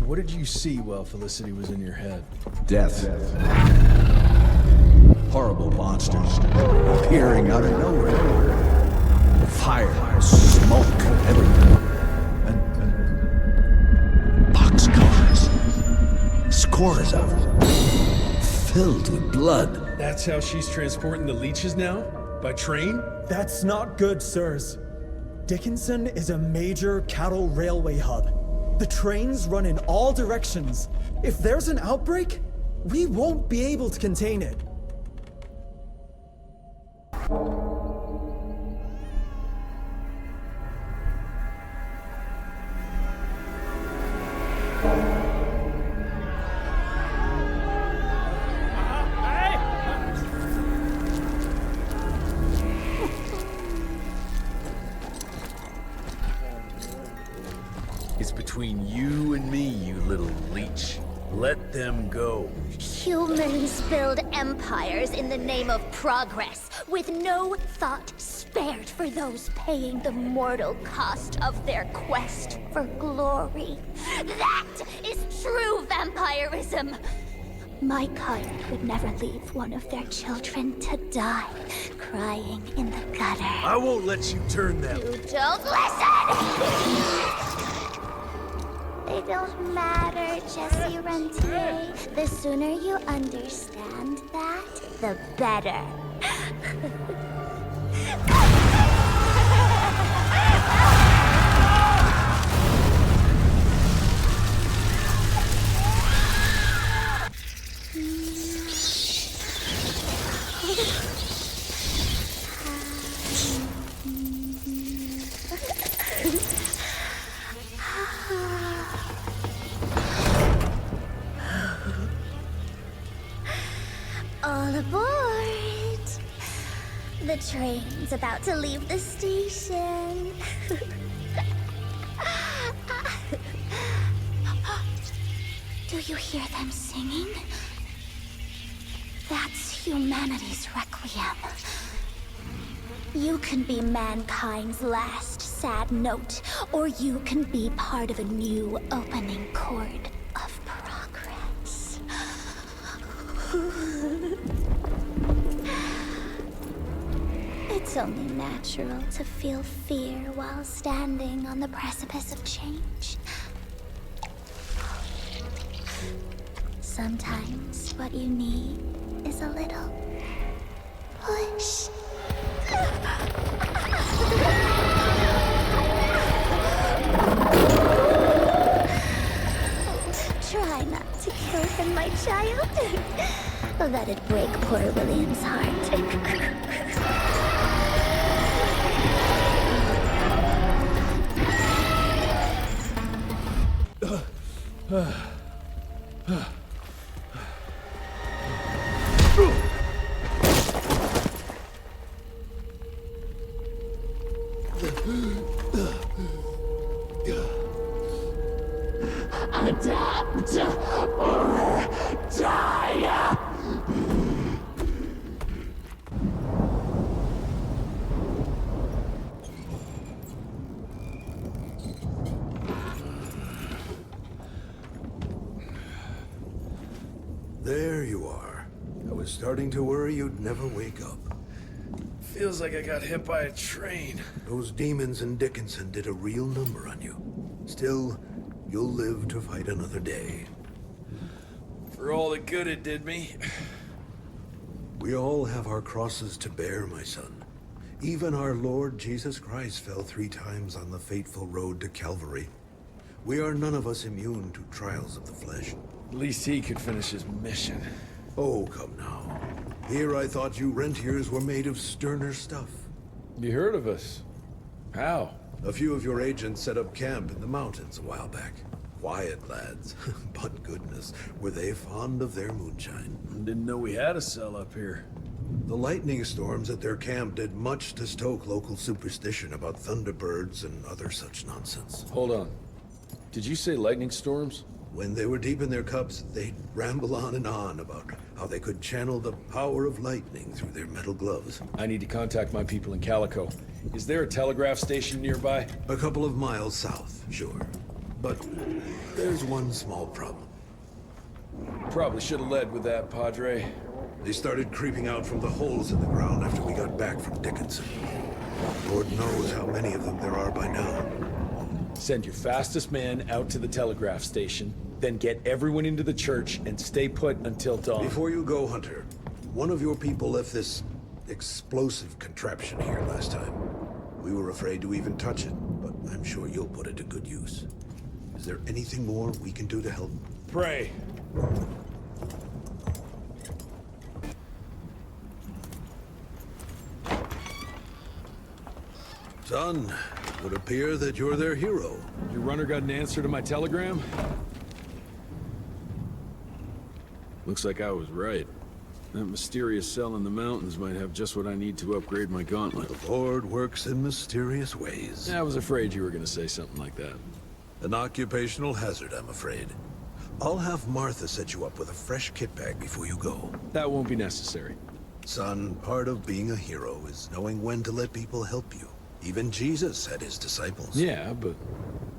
What did you see while Felicity was in your head? Death. Horrible monsters appearing out of nowhere. Fire, smoke everywhere. And boxcars. Scores of them. Filled with blood. That's how she's transporting the leeches now? By train? That's not good, sirs. Dickinson is a major cattle railway hub. The trains run in all directions. If there's an outbreak, we won't be able to contain it. It's between you and me, you little leech. Let them go. Humans build empires in the name of progress, with no thought spared. spared for those paying the mortal cost of their quest for glory. That is true vampirism. My kind would never leave one of their children to die, crying in the gutter. I won't let you turn them. You don't listen! They don't matter, Jesse Rentier. The sooner you understand that, the better. All aboard! The train's about to leave the station. Do you hear them singing? That's humanity's requiem. You can be mankind's last sad note, or you can be part of a new opening chord of progress. It's only natural to feel fear while standing on the precipice of change. Sometimes what you need is a little push. Try not to kill him, my child. That'd break poor William's heart. Adapt or die! There you are. I was starting to worry you'd never wake up. Feels like I got hit by a train. Those demons in Dickinson did a real number on you. Still, you'll live to fight another day. For all the good it did me. We all have our crosses to bear, my son. Even our Lord Jesus Christ fell 3 times on the fateful road to Calvary. We are none of us immune to trials of the flesh. At least he could finish his mission. Oh, come now. Here I thought you rentiers were made of sterner stuff. You heard of us? How? A few of your agents set up camp in the mountains a while back. Quiet lads, but goodness, were they fond of their moonshine. Didn't know we had a cell up here. The lightning storms at their camp did much to stoke local superstition about thunderbirds and other such nonsense. Hold on. Did you say lightning storms? When they were deep in their cups, they'd ramble on and on about how they could channel the power of lightning through their metal gloves. I need to contact my people in Calico. Is there a telegraph station nearby? A couple of miles south, sure. But there's one small problem. Probably should have led with that, Padre. They started creeping out from the holes in the ground after we got back from Dickinson. Lord knows how many of them there are by now. Send your fastest man out to the telegraph station, then get everyone into the church and stay put until dawn. Before you go, Hunter, one of your people left this explosive contraption here last time. We were afraid to even touch it, but I'm sure you'll put it to good use. Is there anything more we can do to help? Pray. Son, it would appear that you're their hero. Your runner got an answer to my telegram? Looks like I was right. That mysterious cell in the mountains might have just what I need to upgrade my gauntlet. The Lord works in mysterious ways. I was afraid you were gonna say something like that. An occupational hazard, I'm afraid. I'll have Martha set you up with a fresh kit bag before you go. That won't be necessary. Son, part of being a hero is knowing when to let people help you. Even Jesus had his disciples. Yeah, but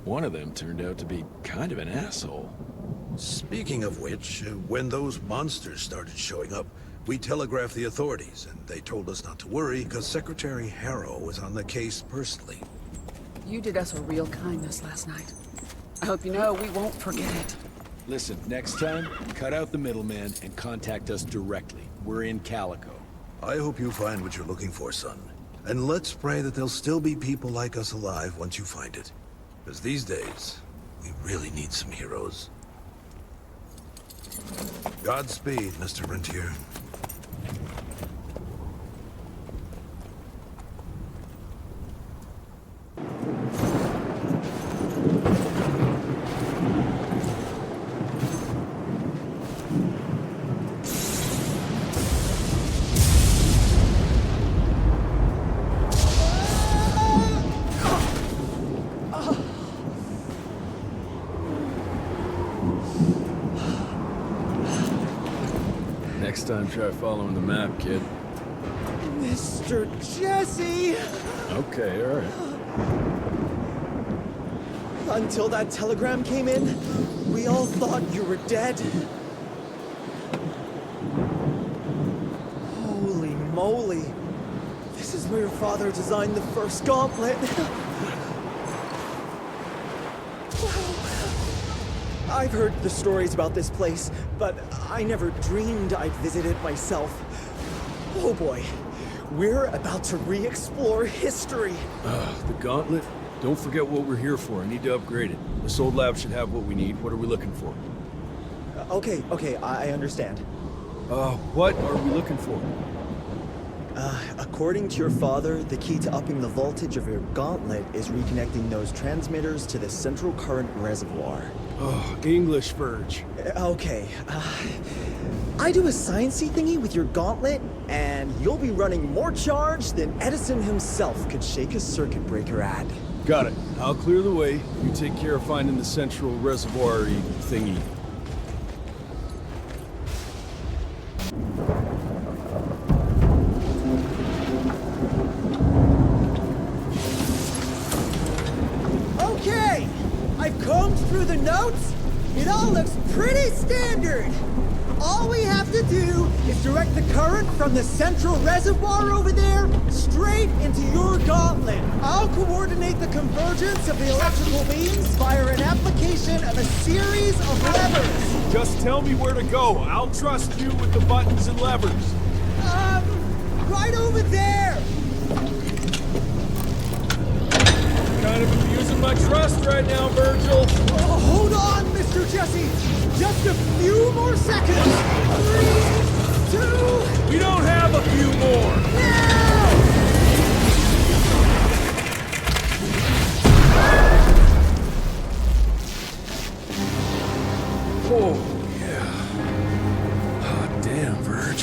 one of them turned out to be kind of an asshole. Speaking of which, when those monsters started showing up, we telegraphed the authorities, and they told us not to worry because Secretary Harrow was on the case personally. You did us a real kindness last night. I hope you know we won't forget it. Listen, next time, cut out the middleman and contact us directly. We're in Calico. I hope you find what you're looking for, son. And let's pray that there'll still be people like us alive once you find it. Because these days, we really need some heroes. Godspeed, Mr. Rentier. Next time, try following the map, kid. Mr. Jesse! Okay, all right. Until that telegram came in, we all thought you were dead. Holy moly. This is where your father designed the first gauntlet. I've heard the stories about this place, but I never dreamed I'd visit it myself. Oh boy, we're about to re-explore history. The gauntlet? Don't forget what we're here for. I need to upgrade it. This old lab should have what we need. What are we looking for? Okay, I understand. What are we looking for? According to your father, the key to upping the voltage of your gauntlet is reconnecting those transmitters to the central current reservoir. Oh, English Verge. Okay, I do a sciencey thingy with your gauntlet, and you'll be running more charge than Edison himself could shake a circuit breaker at. Got it. I'll clear the way. You take care of finding the central reservoir-y thingy. Okay! I've combed through the notes. It all looks pretty standard. All we have to do is direct the current from the central reservoir over there straight into your gauntlet. I'll coordinate the convergence of the electrical beams via an application of a series of levers. Just tell me where to go. I'll trust you with the buttons and levers. Right over there. Kind of abusing my trust right now, Virgil. Oh, hold on, Mr. Jesse. Just a few more seconds. 3, 2... We don't have a few more. Now! Oh, yeah. Hot damn, Virg.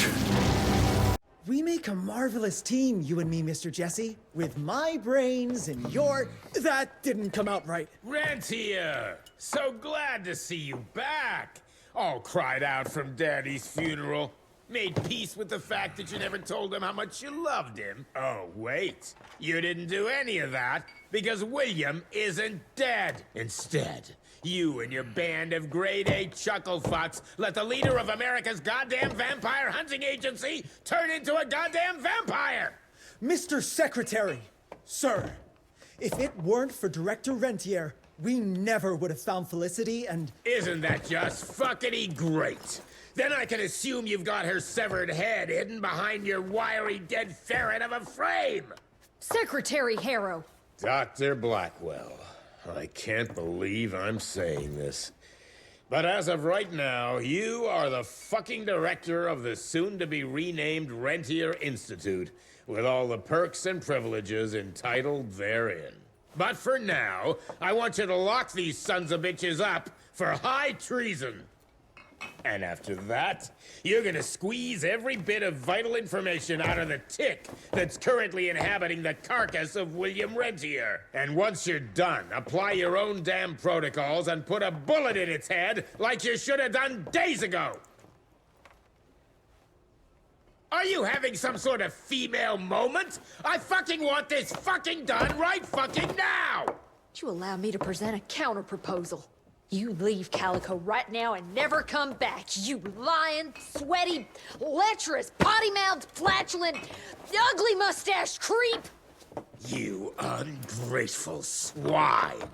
We make a marvelous team, you and me, Mr. Jesse. With my brains and your... That didn't come out right. Rentier! So glad to see you back! All cried out from Daddy's funeral. Made peace with the fact that you never told him how much you loved him. Oh, wait. You didn't do any of that because William isn't dead. Instead, you and your band of grade-A chucklefucks let the leader of America's goddamn vampire hunting agency turn into a goddamn vampire! Mr. Secretary, sir, if it weren't for Director Rentier, we never would have found Felicity and... Isn't that just fuckity great? Then I can assume you've got her severed head hidden behind your wiry dead ferret of a frame! Secretary Harrow! Dr. Blackwell, I can't believe I'm saying this. But as of right now, you are the fucking director of the soon-to-be renamed Rentier Institute, with all the perks and privileges entitled therein. But for now, I want you to lock these sons of bitches up for high treason. And after that, you're gonna squeeze every bit of vital information out of the tick that's currently inhabiting the carcass of William Rentier. And once you're done, apply your own damn protocols and put a bullet in its head like you should have done days ago. Are you having some sort of female moment? I fucking want this fucking done right fucking now! Would you allow me to present a counter-proposal? You leave Calico right now and never come back, you lying, sweaty, lecherous, potty-mouthed, flatulent, ugly mustached creep! You ungrateful swine!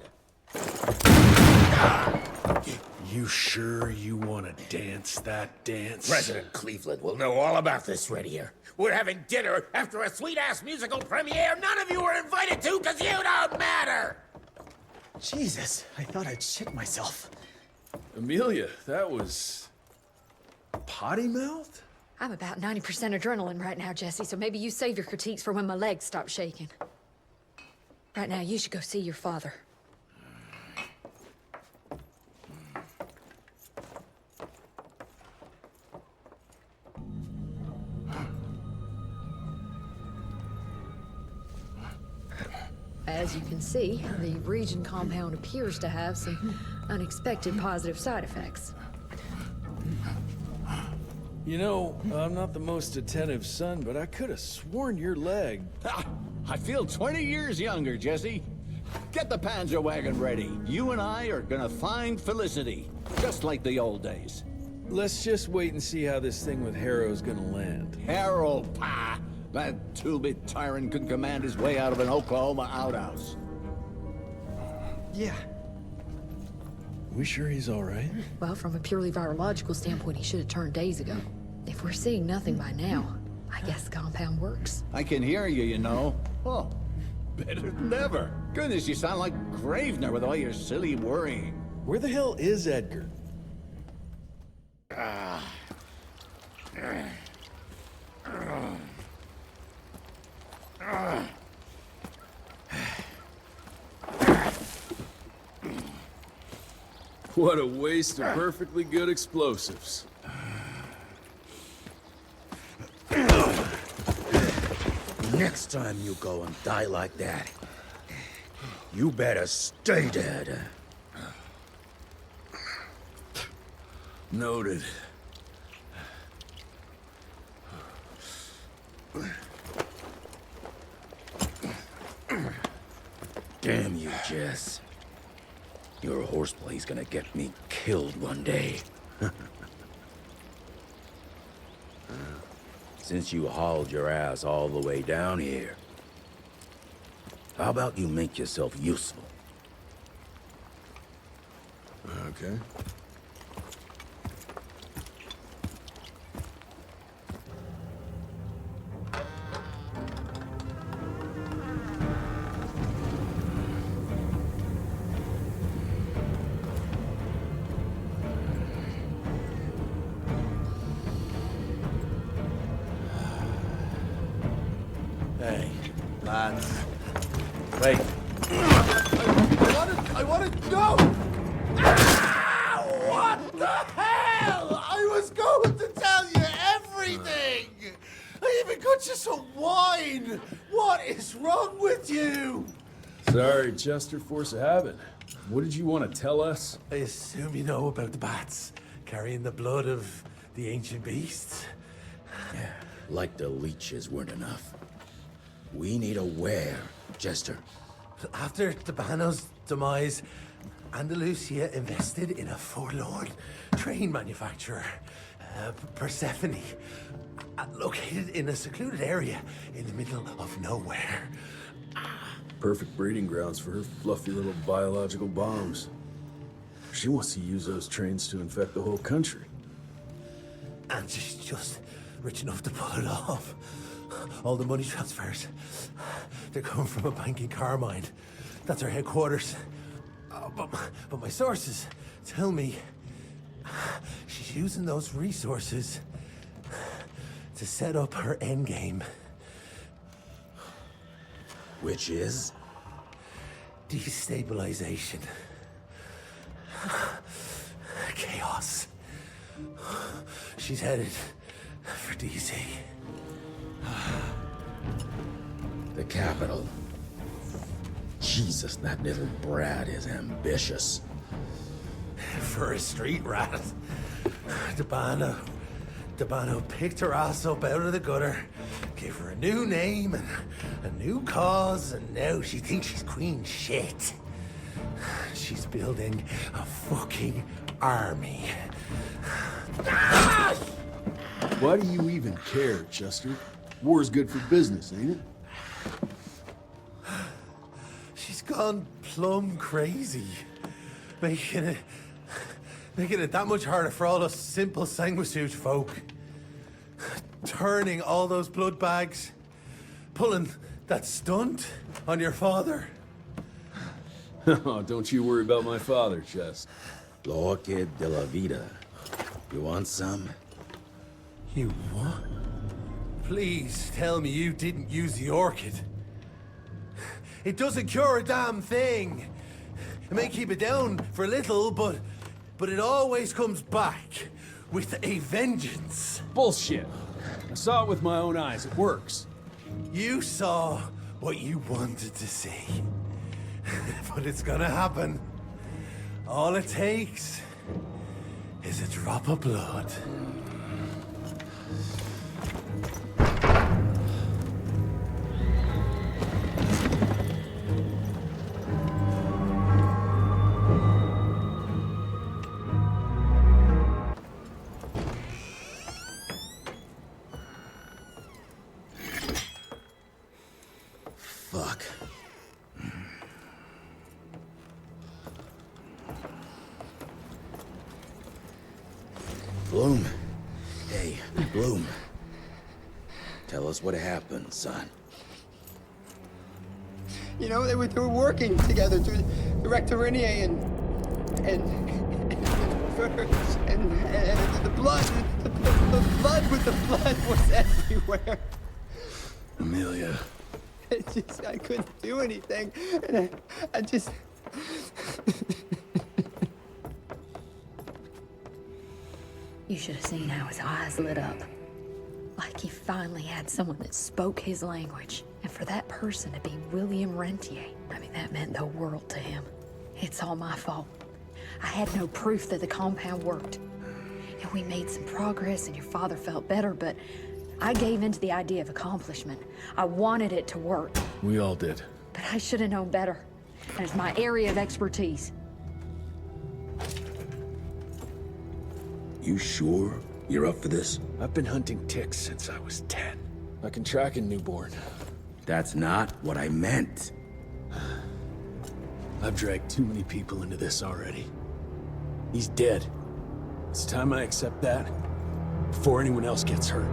You sure you want to dance that dance? President Cleveland will know all about this right here. We're having dinner after a sweet-ass musical premiere none of you were invited to because you don't matter! Jesus, I thought I'd shit myself. Amelia, that was... potty-mouthed? I'm about 90% adrenaline right now, Jesse, so maybe you save your critiques for when my legs stop shaking. Right now, you should go see your father. As you can see, the region compound appears to have some unexpected positive side effects. You know, I'm not the most attentive son, but I could have sworn your leg... I feel 20 years younger, Jesse. Get the Panzer wagon ready. You and I are gonna find Felicity, just like the old days. Let's just wait and see how this thing with Harrow's gonna land. Harrow, pah! That two-bit tyrant could command his way out of an Oklahoma outhouse. Yeah. We sure he's all right? Well, from a purely virological standpoint, he should have turned days ago. If we're seeing nothing by now, I guess the compound works. I can hear you, you know. Oh, better than ever. Goodness, you sound like Gravener with all your silly worrying. Where the hell is Edgar? What a waste of perfectly good explosives. Next time you go and die like that, you better stay dead. Noted. Damn you, Jess. Your horseplay's gonna get me killed one day. Since you hauled your ass all the way down here, how about you make yourself useful? Okay. Hey, lads. Wait. I want to go! Ah, what the hell? I was going to tell you everything! I even got you some wine! What is wrong with you? Sorry, Chester, force of habit. What did you want to tell us? I assume you know about the bats, carrying the blood of the ancient beasts. Yeah, like the leeches weren't enough. We need a where, Chester. After Tabano's demise, Andalusia invested in a forlorn train manufacturer, Persephone, located in a secluded area in the middle of nowhere. Perfect breeding grounds for her fluffy little biological bombs. She wants to use those trains to infect the whole country. And she's just rich enough to pull it off. All the money transfers, they're coming from a bank in Carmine. That's her headquarters. But my sources tell me she's using those resources to set up her endgame. Which is? Destabilization. Chaos. She's headed for DC. The capital. Jesus, that little brat is ambitious. For a street rat. Tabano Debano picked her ass up out of the gutter, gave her a new name and a new cause, and now she thinks she's queen shit. She's building a fucking army. Why do you even care, Chester? War's good for business, ain't it? She's gone plumb crazy, making it that much harder for all us simple sanguisuge folk. Turning all those blood bags, pulling that stunt on your father. Oh, don't you worry about my father, Chest. L'orchid de la vida. You want some? You what? Please tell me you didn't use the orchid. It doesn't cure a damn thing. It may keep it down for a little, but it always comes back with a vengeance. Bullshit. I saw it with my own eyes. It works. You saw what you wanted to see. But it's gonna happen. All it takes is a drop of blood. Fuck. Bloom. Hey, Bloom. Tell us what happened, son. You know, they were working together to direct Irene and the blood with the blood was everywhere. Amelia. I couldn't do anything. And I just... You should have seen how his eyes lit up. Like he finally had someone that spoke his language. And for that person to be William Rentier, I mean, that meant the world to him. It's all my fault. I had no proof that the compound worked. And we made some progress and your father felt better, but I gave in to the idea of accomplishment. I wanted it to work. We all did. But I should have known better. And it's my area of expertise. You sure you're up for this? I've been hunting ticks since I was 10. I can track a newborn. That's not what I meant. I've dragged too many people into this already. He's dead. It's time I accept that before anyone else gets hurt.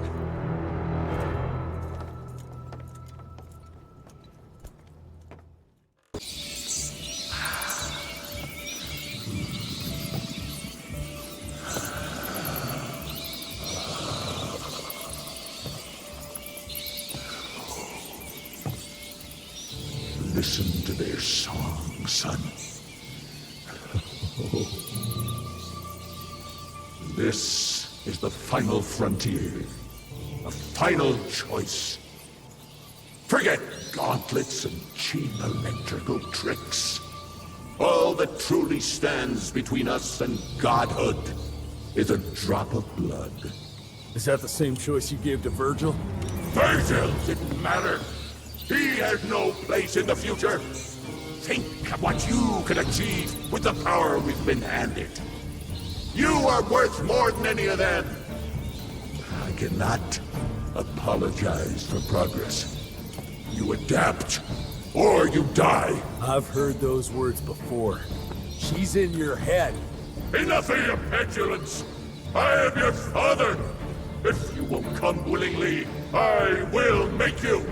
Listen to their song, son. This is the final frontier. A final choice. Forget gauntlets and cheap electrical tricks. All that truly stands between us and godhood is a drop of blood. Is that the same choice you gave to Virgil? Virgil didn't matter. He has no place in the future. Think of what you can achieve with the power we've been handed. You are worth more than any of them. I cannot apologize for progress. You adapt, or you die. I've heard those words before. She's in your head. Enough of your petulance. I am your father. If you won't come willingly, I will make you.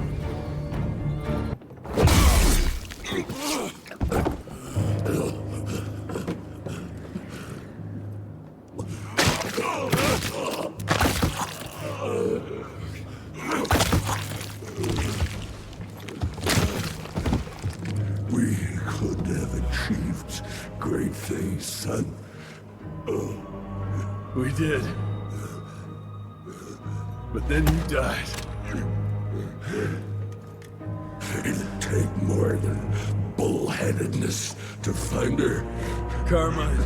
We could have achieved great things, son. We did. But then you died. It'd take more than bullheadedness to find her. Carmine,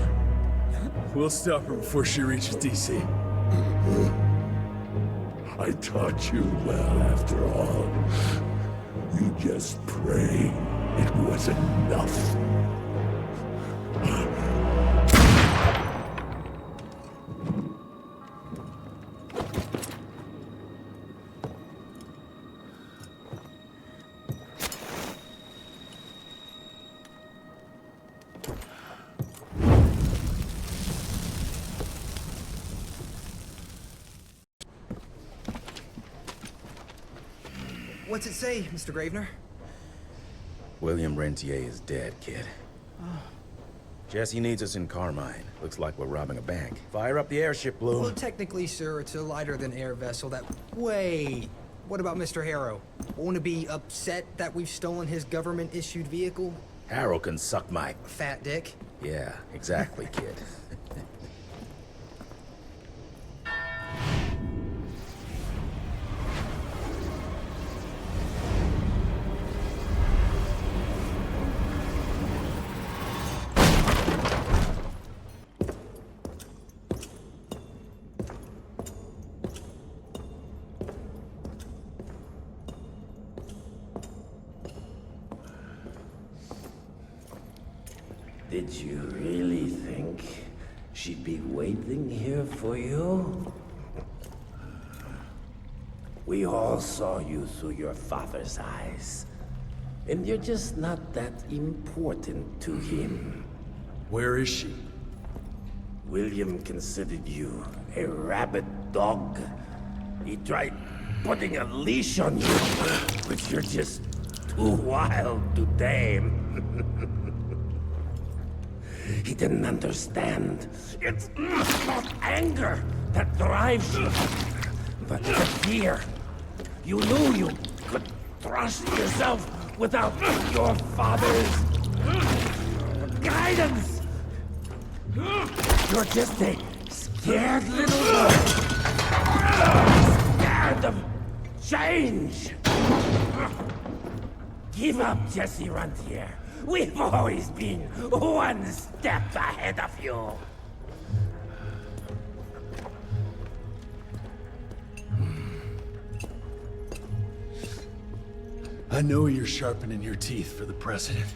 we'll stop her before she reaches DC. I taught you well after all. You just pray it was enough. What's it say, Mr. Gravener? William Rentier is dead, kid. Oh. Jesse needs us in Carmine. Looks like we're robbing a bank. Fire up the airship, Bloom. Well, technically, sir, it's a lighter-than-air vessel that... Wait! What about Mr. Harrow? Won't he be upset that we've stolen his government-issued vehicle? Harrow can suck my... Fat dick? Yeah, exactly, kid. Did you really think she'd be waiting here for you? We all saw you through your father's eyes. And you're just not that important to him. Where is she? William considered you a rabid dog. He tried putting a leash on you, but you're just too wild to tame. He didn't understand. It's not anger that drives you, but the fear. You knew you could trust yourself without your father's guidance. You're just a scared little boy. Scared of change. Give up, Jesse Rentier. We've always been one step ahead of you. I know you're sharpening your teeth for the president.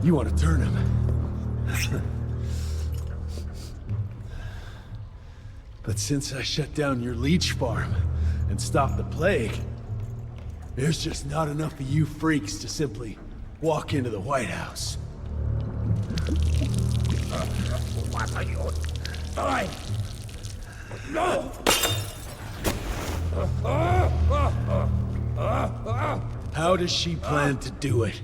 You want to turn him. But since I shut down your leech farm and stopped the plague, there's just not enough of you freaks to simply walk into the White House. What are you doing? No! How does she plan to do it?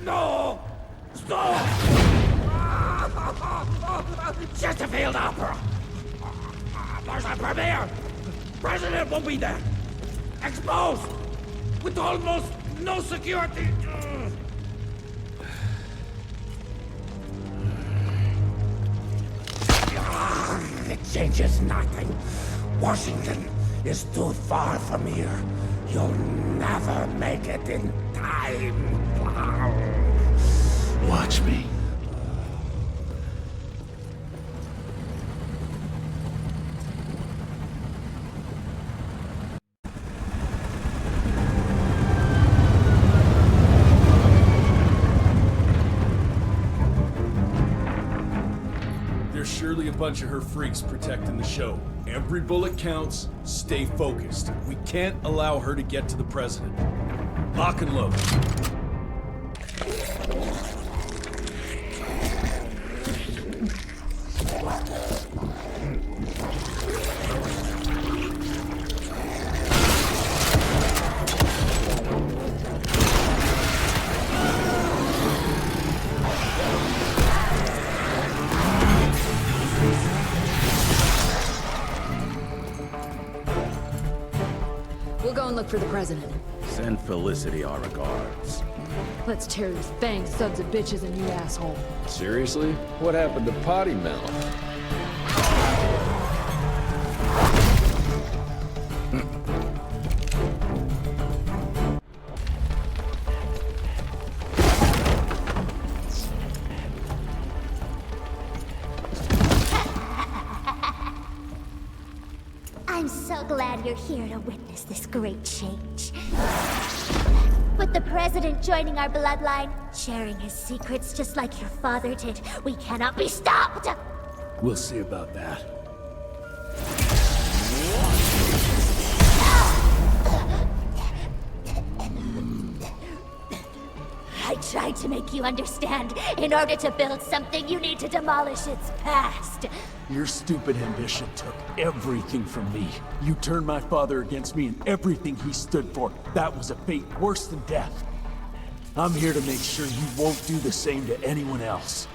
No! Stop! Just a field opera! There's a premiere! President won't be there! Exposed! With almost no security! It changes nothing. Washington is too far from here. You'll never make it in time. Watch me. There's surely a bunch of her freaks protecting the show. Every bullet counts. Stay focused. We can't allow her to get to the president. Lock and load. We'll go and look for the president. Send Felicity our regards. Let's tear these bang sons of bitches a new asshole. Seriously? What happened to Potty Mouth? glad you're here to witness this great change. With the President joining our bloodline, sharing his secrets just like your father did, we cannot be stopped! We'll see about that. I tried to make you understand. In order to build something, you need to demolish its past. Your stupid ambition took everything from me. You turned my father against me and everything he stood for. That was a fate worse than death. I'm here to make sure you won't do the same to anyone else.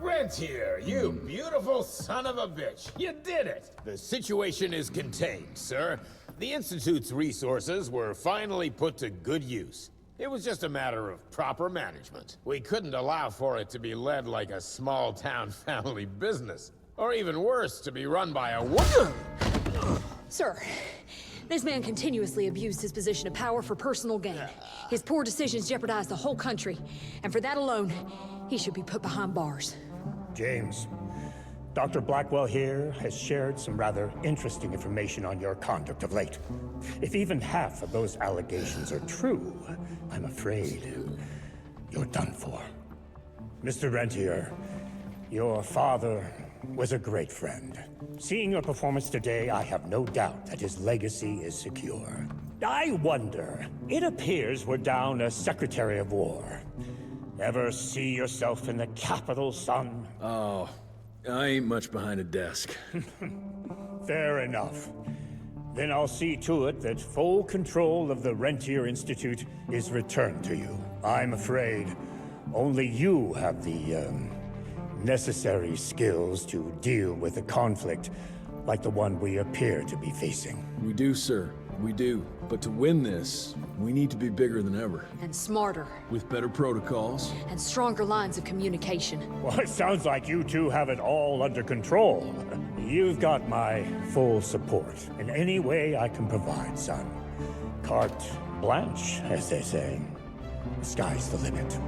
Rentier, you beautiful son of a bitch. You did it. The situation is contained, sir. The Institute's resources were finally put to good use. It was just a matter of proper management. We couldn't allow for it to be led like a small-town family business. Or even worse, to be run by a woman. Sir, this man continuously abused his position of power for personal gain. His poor decisions jeopardized the whole country. And for that alone, he should be put behind bars. James, Dr. Blackwell here has shared some rather interesting information on your conduct of late. If even half of those allegations are true, I'm afraid you're done for. Mr. Rentier, your father was a great friend. Seeing your performance today, I have no doubt that his legacy is secure. I wonder, it appears we're down a Secretary of War. Ever see yourself in the capital, son? Oh, I ain't much behind a desk. Fair enough. Then I'll see to it that full control of the Rentier Institute is returned to you. I'm afraid only you have the, necessary skills to deal with a conflict like the one we appear to be facing. We do, sir. We do. But to win this, we need to be bigger than ever. And smarter. With better protocols. And stronger lines of communication. Well, it sounds like you two have it all under control. You've got my full support in any way I can provide, son. Carte blanche, as they say. The sky's the limit.